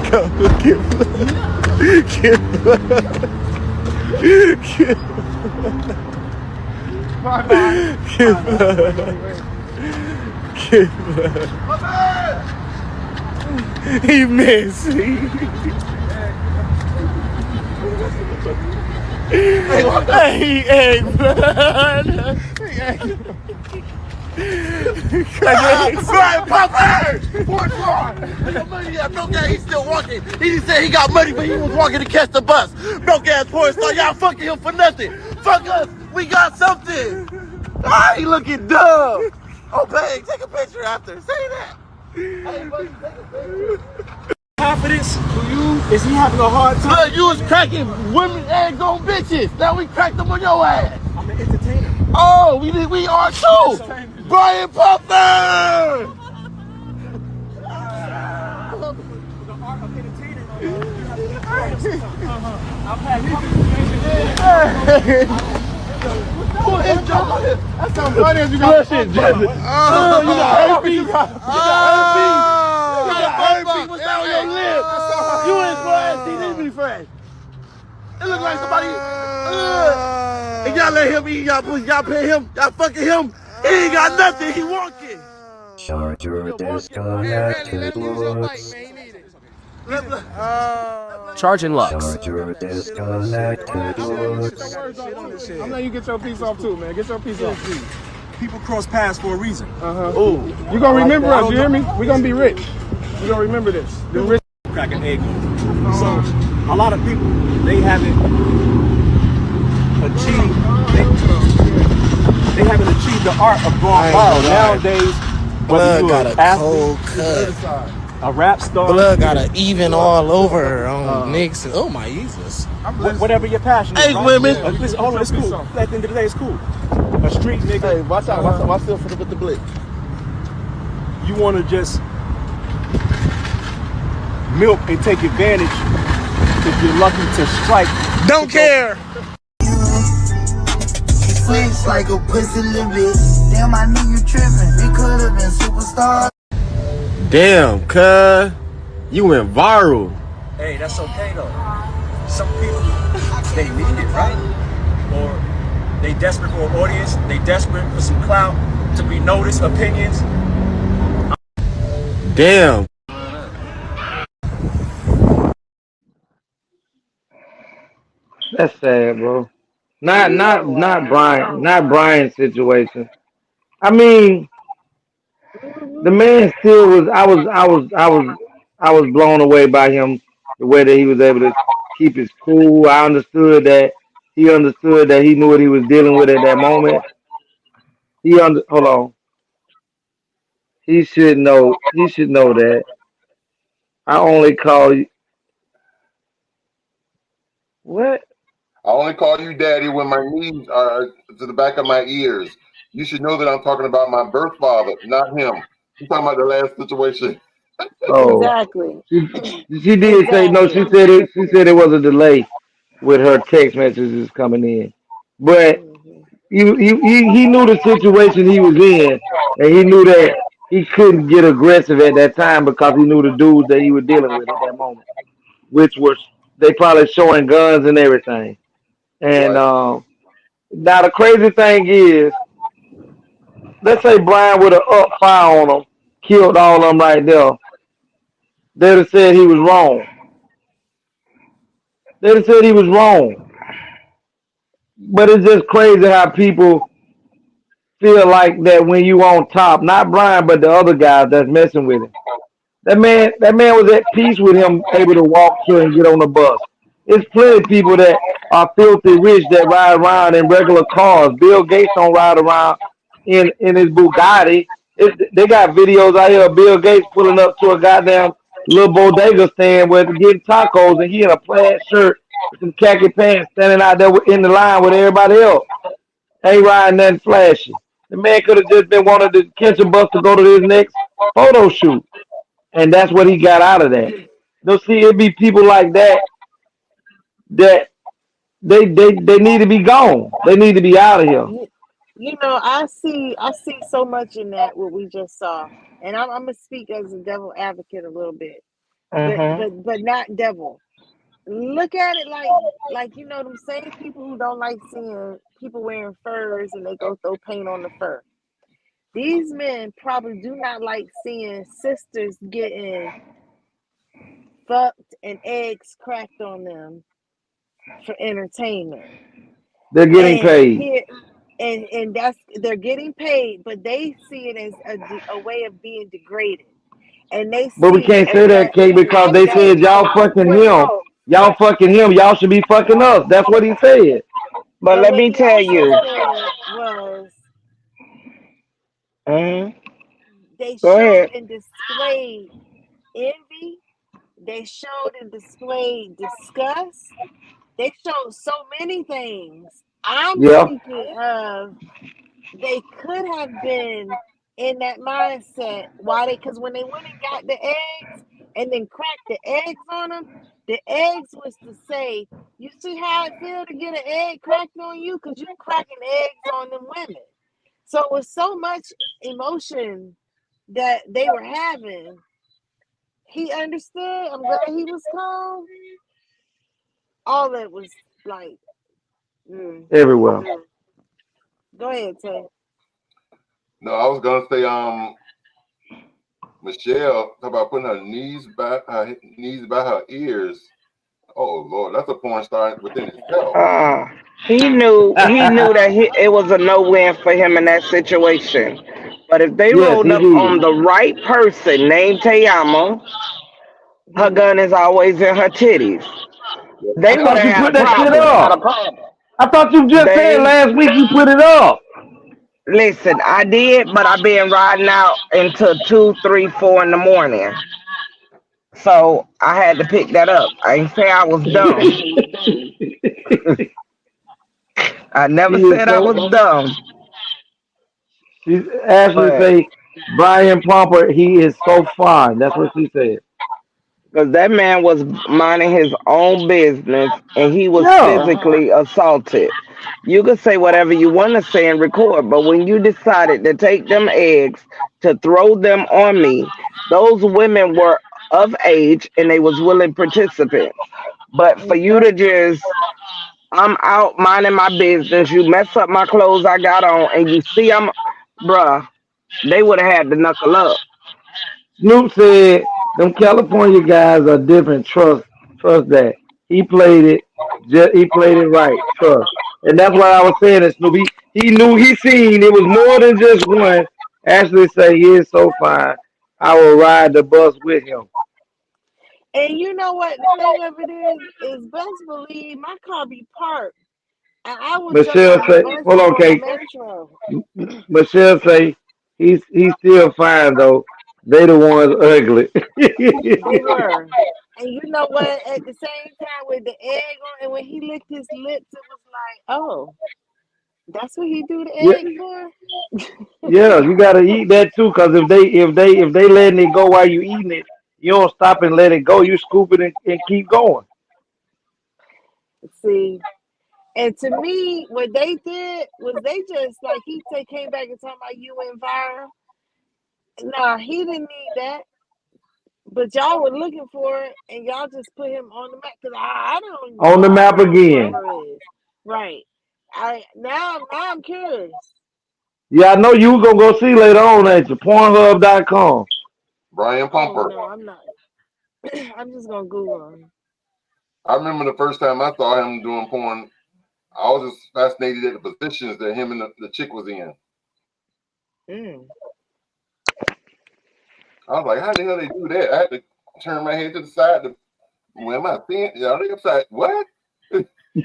Go get blood. Get blood. Get blood. Get blood. Get blood. He messy. He egg blood. Brian Pumper! Porn star! Money, broke ass, he's still walking. He just said he got money, but he was walking to catch the bus. Broke ass porn star, y'all fucking him for nothing. Fuck us, we got something. Ah, he looking dumb. Oh, babe, take a picture after. Say that. Hey, buddy, take a picture. Confidence for you? Is he having a hard time? Look, you was cracking women's eggs on bitches. Now we cracked them on your ass. I'm an entertainer. Oh, we are too. Brian Pumper. The art of That's some funny as you got shit, Justin. You got herpes. You got herpes. You got herpes. What's that on your lip? You ain't supposed to see me fresh. It look like somebody. And y'all let him eat y'all pussy. Y'all pay him. Y'all fucking him. He ain't got nothing. He walking. Charger disconnected. Looks. Charging Lux. Charger disconnected. Looks. I'm letting you get your piece off too, man. Get your piece off. People cross paths for a reason. Ooh. You gonna remember us, you hear me? We gonna be rich. We gonna remember this. The rich crack an egg. So a lot of people, they haven't achieved they haven't achieved the art of going viral. Nowadays, Blood got a cold cut. A rap star. Blood got an even all over on Knicks. Oh my Jesus. Whatever your passion is. Hey, right? women. Listen, hold on, it's cool. At the end of the day, it's cool. A street nigga. Hey, watch out. Watch out with the blick. You want to just milk and take advantage if you're lucky to strike. Don't care. Flex like a pussy little bitch. Damn, I knew you tripping. We could have been superstars. Damn, cuz. You went viral. Hey, that's okay though. Some people, they need it, right? Or they desperate for an audience. They desperate for some clout, to be noticed, opinions. Damn. That's sad, bro. Not Brian's situation. I mean, the man still was. I was blown away by him, the way that he was able to keep his cool. I understood that he knew what he was dealing with at that moment. Hold on. He should know. He should know that. I only call you. What? I only call you daddy when my knees are to the back of my ears. You should know that I'm talking about my birth father, not him. I'm talking about the last situation. Oh, Exactly. she did say no. She said it. She said it was a delay with her text messages coming in, but he knew the situation he was in, and he knew that he couldn't get aggressive at that time because he knew the dudes that he was dealing with at that moment, which was they probably showing guns and everything. And now the crazy thing is, let's say Brian would have up fire on them, killed all of them right there. They'd have said he was wrong. They'd have said he was wrong. But it's just crazy how people feel like that when you on top. Not Brian, but the other guys that's messing with him. That man was at peace with him, able to walk to and get on the bus. There's plenty of people that are filthy rich that ride around in regular cars. Bill Gates don't ride around in his Bugatti. They got videos out here of Bill Gates pulling up to a goddamn little bodega stand where they're getting tacos, and he in a plaid shirt with some khaki pants standing out there in the line with everybody else. Ain't riding nothing flashy. The man could have just been wanted to catch a bus to go to his next photo shoot. And that's what he got out of that. They'll see it be people like that they need to be gone. They need to be out of here. You know, I see so much in that what we just saw, and I'm gonna speak as a devil advocate a little bit, but not devil. Look at it like you know them same people who don't like seeing people wearing furs and they go throw paint on the fur. These men probably do not like seeing sisters getting fucked and eggs cracked on them for entertainment. They're getting paid. And that's they're getting paid, but they see it as a way of being degraded. And they see But we can't say that, Kate, because they said y'all fucking him. Y'all fucking him. Y'all should be fucking us. That's what he said. But let me tell you. They Go showed ahead. and displayed envy. They showed and displayed disgust. They showed so many things. I'm thinking of they could have been in that mindset. Why? Because when they went and got the eggs and then cracked the eggs on them, The eggs was to say, you see how it feel to get an egg cracked on you? Because you cracking eggs on them women. So it was so much emotion that they were having. He understood. I'm glad he was calm. All that was like, everywhere. Go ahead, Tay. No, I was gonna say, Michelle, talk about putting her knees by her ears. Oh Lord, that's a porn star within itself. He knew that it was a no-win for him in that situation. But if they Yes, rolled he up did. on the right person named Tayama, her gun is always in her titties. I They would thought have you had put a that shit up. problem. I thought you just said They last week you put it up. listen, I did, but I've been riding out until 2, 3, 4 in the morning. So I had to pick that up. I ain't say I was dumb. I She never is said I so. was dumb. She Ashley But say Brian Pomper, he is so fine. That's what she said. because that man was minding his own business and he was Yeah. physically assaulted. You can say whatever you want to say and record, but when you decided to take them eggs to throw them on me, those women were of age and they was willing participants. But for you to just, I'm out minding my business, you mess up my clothes I got on, and you see bruh, they would have had to knuckle up. Snoop said them California guys are different. Trust that. He played it. He played it right. Trust. And that's what I was saying. That Snoop, he knew, he seen it was more than just one. Ashley say he is so fine. I will ride the bus with him. And you know what? The thing of it is best believe my car be parked. And I will jump Michelle on the say, bus hold and on, on the Kate. metro. Michelle say he's still fine though. They the ones ugly. They were. And you know what? At the same time, with the egg on, and when he licked his lips, it was like, oh, that's what he do the Yeah, egg for? yeah, you gotta eat that too, cause if they letting it go while you eating it, you don't stop and let it go. You scoop it and keep going. See, and to me, what they did was they just like came back and talking about you went viral. Nah, he didn't need that. But y'all were looking for it, and y'all just put him on the map because I don't On the know map who again. Plumber is. Right. Now I'm curious. Yeah, I know you gonna go see later on, ain't you? Pornhub.com. Brian Oh Pumper. no, I'm not. I'm just gonna Google him. I remember the first time I saw him doing porn. I was just fascinated at the positions that him and the chick was in. I was like, how the hell they do that? I had to turn my head to the side to, where am I seeing? Yeah, they upside. What? Boy,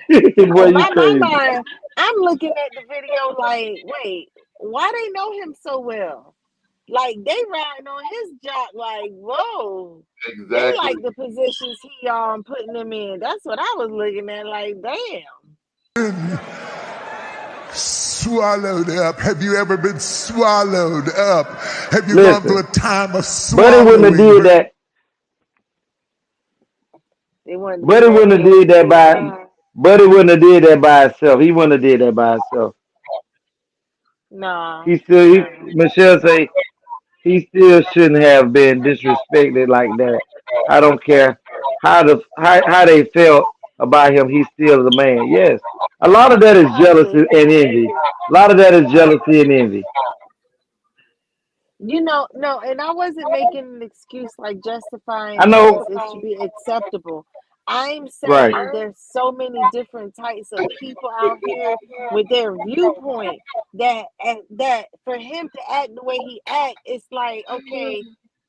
In you my crazy. mind, I'm looking at the video like, wait, why they know him so well? Like they riding on his jock, like, whoa. They Exactly. like the positions he putting them in. That's what I was looking at, like, damn. Swallowed up. Have you ever been swallowed up? Have you gone through Listen, a time of Buddy wouldn't have swallowing? did that. They wanted to be Buddy right wouldn't have there at did the that same by. time. Buddy wouldn't have did that by himself. He wouldn't have did that by himself. Nah. Michelle say he still shouldn't have been disrespected like that. I don't care how they felt about him. He's still the man. Yes, a lot of that is I jealousy agree. and envy. A lot of that is jealousy and envy. No, and I wasn't making an excuse like I justifying know. because it should be acceptable. I'm Right. saying there's so many different types of people out here with their viewpoint that for him to act the way he act, it's like, okay,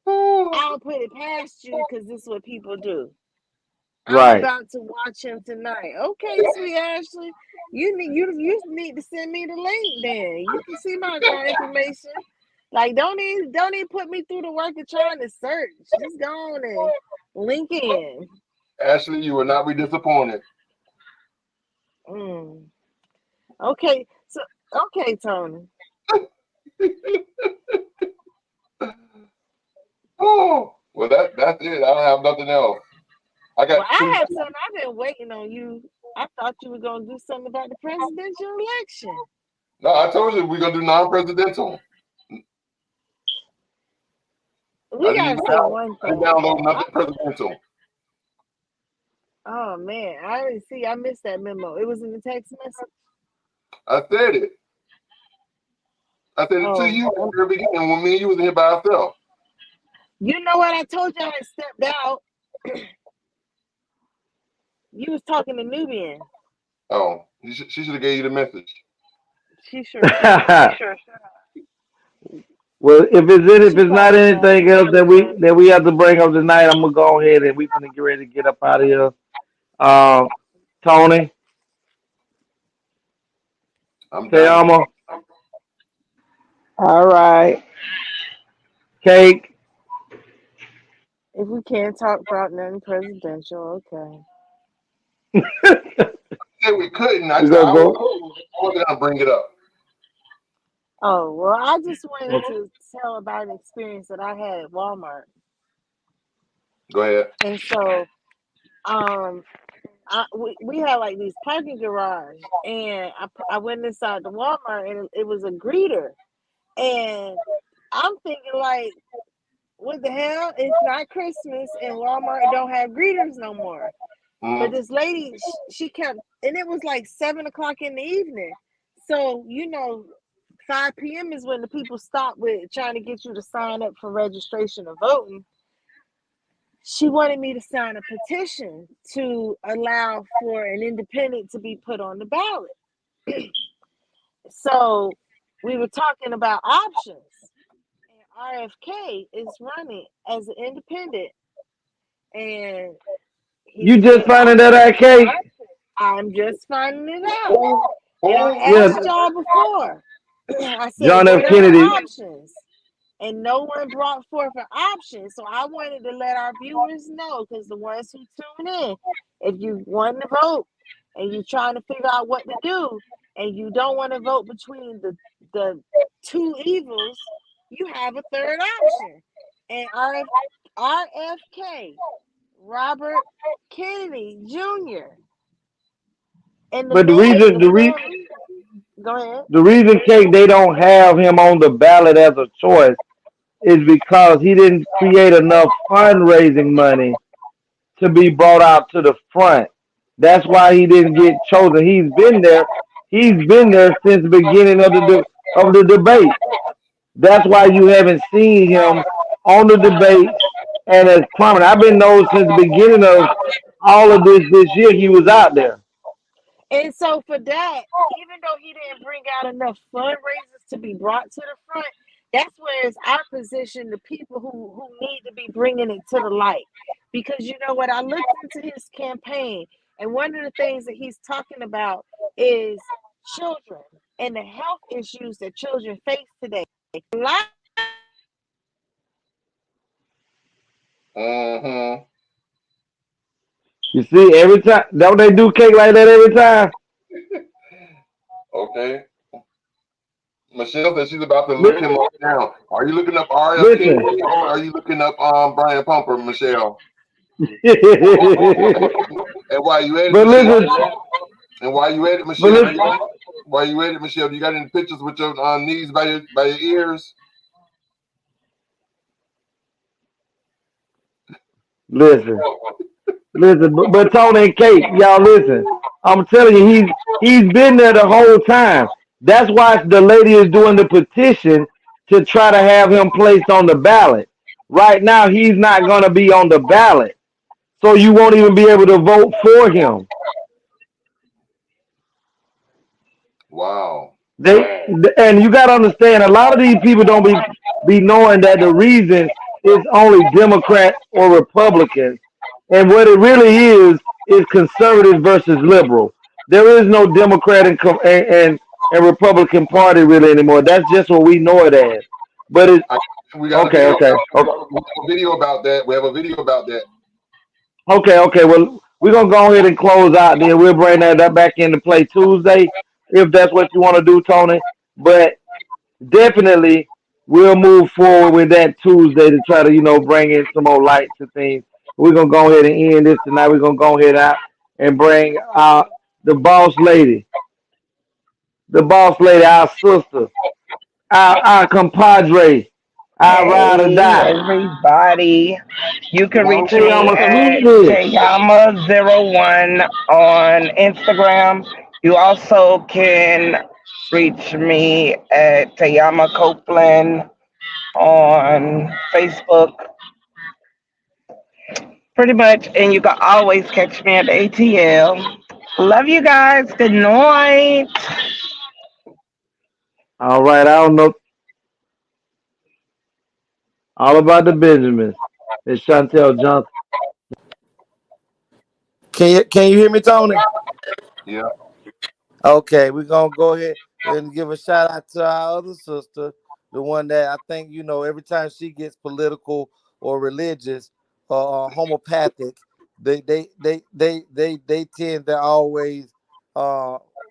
I'll put it past you because this is what people do. I'm Right. about to watch him tonight. Okay, sweet Ashley, you need to send me the link. Then you can see my information. Like don't even put me through the work of trying to search. Just go on and link in. Ashley, you will not be disappointed. Okay, so okay, Tony. Oh, well that's it. I don't have nothing else. I got Well, I two. have something. I've been waiting on you. I thought you were gonna do something about the presidential election. No, I told you we're gonna do non-presidential. We gotta say one I didn't thing. download nothing presidential. Oh man, I didn't see. I missed that memo. It was in the text message. I said it. I said it to you at the very beginning when me and you was in here by ourselves. You know what? I told you I had stepped out. You was talking to Nubian. Oh, she should have gave you the message. She sure should. Well, if it's not anything else that we have to bring up tonight, I'm gonna go ahead and we finna get ready to get up out of here. Tony, I'm done. Tayama, All right. Cake. If we can't talk about nothing presidential, okay. Said we couldn't. I We just gonna I go. wasn't gonna bring it up. Oh well, I just wanted to tell about an experience that I had at Walmart. Go ahead. And so, we had like these parking garage, and I went inside the Walmart, and it was a greeter, and I'm thinking like, what the hell? It's not Christmas, and Walmart don't have greeters no more. But this lady, she kept, and it was like 7 o'clock in the evening. So 5 p.m. is when the people stop with trying to get you to sign up for registration or voting. She wanted me to sign a petition to allow for an independent to be put on the ballot. So we were talking about options. And RFK is running as an independent. And You just finding that out, Cake? I'm just finding it out. And I asked y'all before. I said, John F. what are Kennedy. the options? And no one brought forth an option. So I wanted to let our viewers know, because the ones who tune in, if you want to vote and you're trying to figure out what to do, and you don't want to vote between the two evils, you have a third option. And RFK, Robert Kennedy Jr. And But the reason go ahead. the reason, Cake, they don't have him on the ballot as a choice is because he didn't create enough fundraising money to be brought out to the front. That's why he didn't get chosen. He's been there. He's been there since the beginning of the debate. That's why you haven't seen him on the debate and as prominent. I've been known since the beginning of all of this year. He was out there. And so for that, even though he didn't bring out enough fundraisers to be brought to the front, that's where it's our position, the people who need to be bringing it to the light. Because you know what? I looked into his campaign, and one of the things that he's talking about is children and the health issues that children face today. A lot. You see, every time, don't they do Cake like that every time? Okay. Michelle says she's about to look him up now. Are you looking up RFK Listen. or are you looking up Brian Pumper, Michelle? And while you at it, But Michelle, listen. and while you at it, Michelle, do you got any pictures with your knees by your ears? Listen, but Tony and Kate, y'all listen. I'm telling you, he's been there the whole time. That's why the lady is doing the petition to try to have him placed on the ballot. Right now, he's not going to be on the ballot, so you won't even be able to vote for him. Wow. And you got to understand, a lot of these people don't be knowing that the reason is only Democrat or Republicans. And what it really is conservative versus liberal. There is no Democrat and Republican Party really anymore. That's just what we know it as. But it's we got okay. We have a video about that. Okay. Well, we're gonna go ahead and close out. Then we'll bring that back into play Tuesday, if that's what you want to do, Tony. But definitely, we'll move forward with that Tuesday to try to bring in some more light to things. We're gonna go ahead and end this tonight. We're gonna go ahead out and bring out the boss lady, our sister, our compadre, our ride or Hey die. everybody. You can reach Hey, me I'ma at salute this. Tayama01 on Instagram. You also can reach me at Tayama Copeland on Facebook. Pretty much. And you can always catch me at ATL. Love you guys. Good night. All right, I don't know all about the Benjamins. It's Chantel Johnson. Can you hear me, Tony? Yeah. Okay, we're gonna go ahead and give a shout out to our other sister, the one that I think every time she gets political or religious or homopathic, they tend to always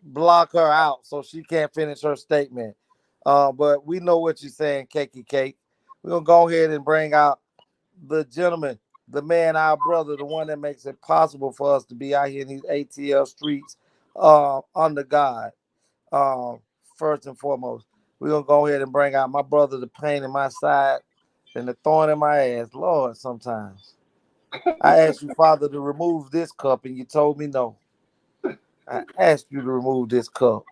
block her out so she can't finish her statement. But we know what you're saying, Cakey Cake. We're gonna go ahead and bring out the gentleman, the man, our brother, the one that makes it possible for us to be out here in these ATL streets under God. Um, First and foremost, we're gonna go ahead and bring out my brother, the pain in my side and the thorn in my ass. Lord, sometimes I asked you, Father, to remove this cup, and you told me no. I asked you to remove this cup,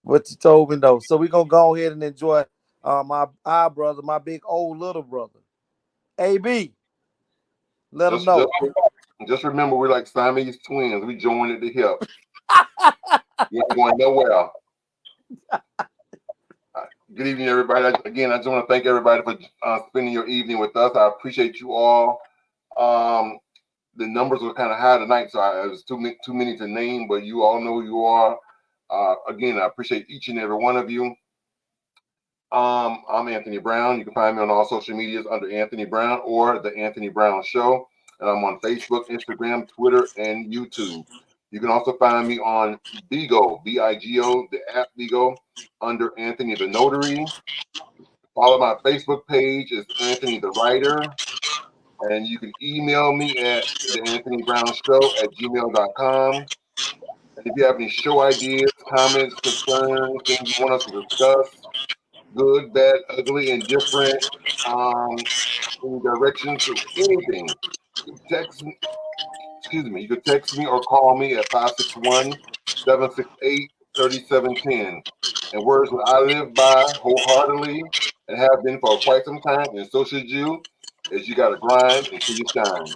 but you told me no. So we're gonna go ahead and enjoy our brother, my big old little brother. AB, let him Just, know. just, just remember, we're like Siamese twins. We joined at the hip. You ain't going nowhere. Good evening, everybody. Again, I just want to thank everybody for spending your evening with us. I appreciate you all. The numbers were kind of high tonight, so it was too many to name, but you all know who you are. Again, I appreciate each and every one of you. I'm Anthony Brown. You can find me on all social medias under Anthony Brown or The Anthony Brown Show. And I'm on Facebook, Instagram, Twitter, and YouTube. You can also find me on Bigo, B-I-G-O, the app Bigo, under Anthony the Notary. Follow my Facebook page is Anthony the Writer. And you can email me at theanthonybrown.show@gmail.com. And if you have any show ideas, comments, concerns, things you want us to discuss, good, bad, ugly, indifferent, any directions to anything, you could text me or call me at 561-768-3710. And words that I live by wholeheartedly and have been for quite some time, and so should you, is you got to grind until you shine.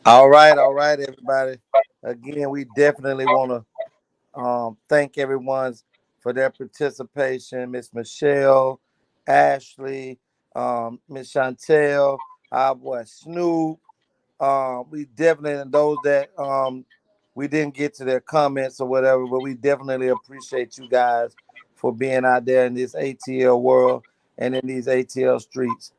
All right, everybody. Again, we definitely want to thank everyone for their participation. Miss Michelle, Ashley, Miss Chantel, our boy Snoop. We definitely, and those that we didn't get to their comments or whatever, but we definitely appreciate you guys for being out there in this ATL world and in these ATL streets.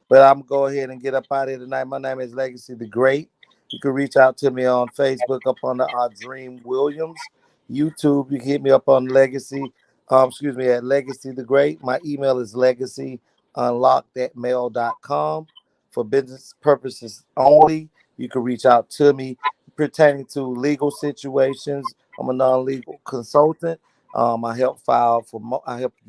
But I'm gonna go ahead and get up out of here tonight. My name is Legacy the Great. You can reach out to me on Facebook up under our Dream Williams. YouTube, you can hit me up on Legacy, at Legacy the Great. My email is legacyunlocked@mail.com. For business purposes only, you can reach out to me pertaining to legal situations. I'm a non-legal consultant. I help you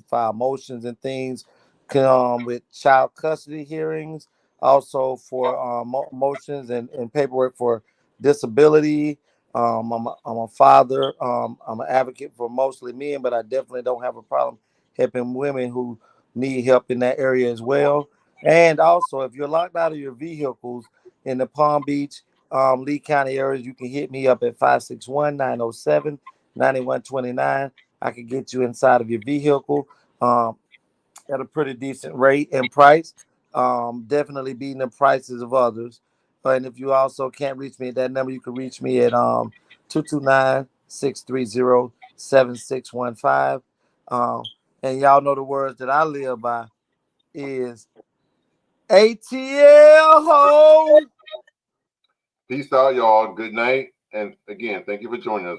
file motions and things with child custody hearings, also for motions and paperwork for disability. I'm a father. I'm an advocate for mostly men, but I definitely don't have a problem helping women who need help in that area as well. And also, if you're locked out of your vehicles in the Palm Beach, Lee County areas, you can hit me up at 561-907-9129. I can get you inside of your vehicle at a pretty decent rate and price. Definitely beating the prices of others. And if you also can't reach me at that number, you can reach me at 229-630-7615. And y'all know the words that I live by is ATL ho. Peace out, y'all. Good night. And again, thank you for joining us.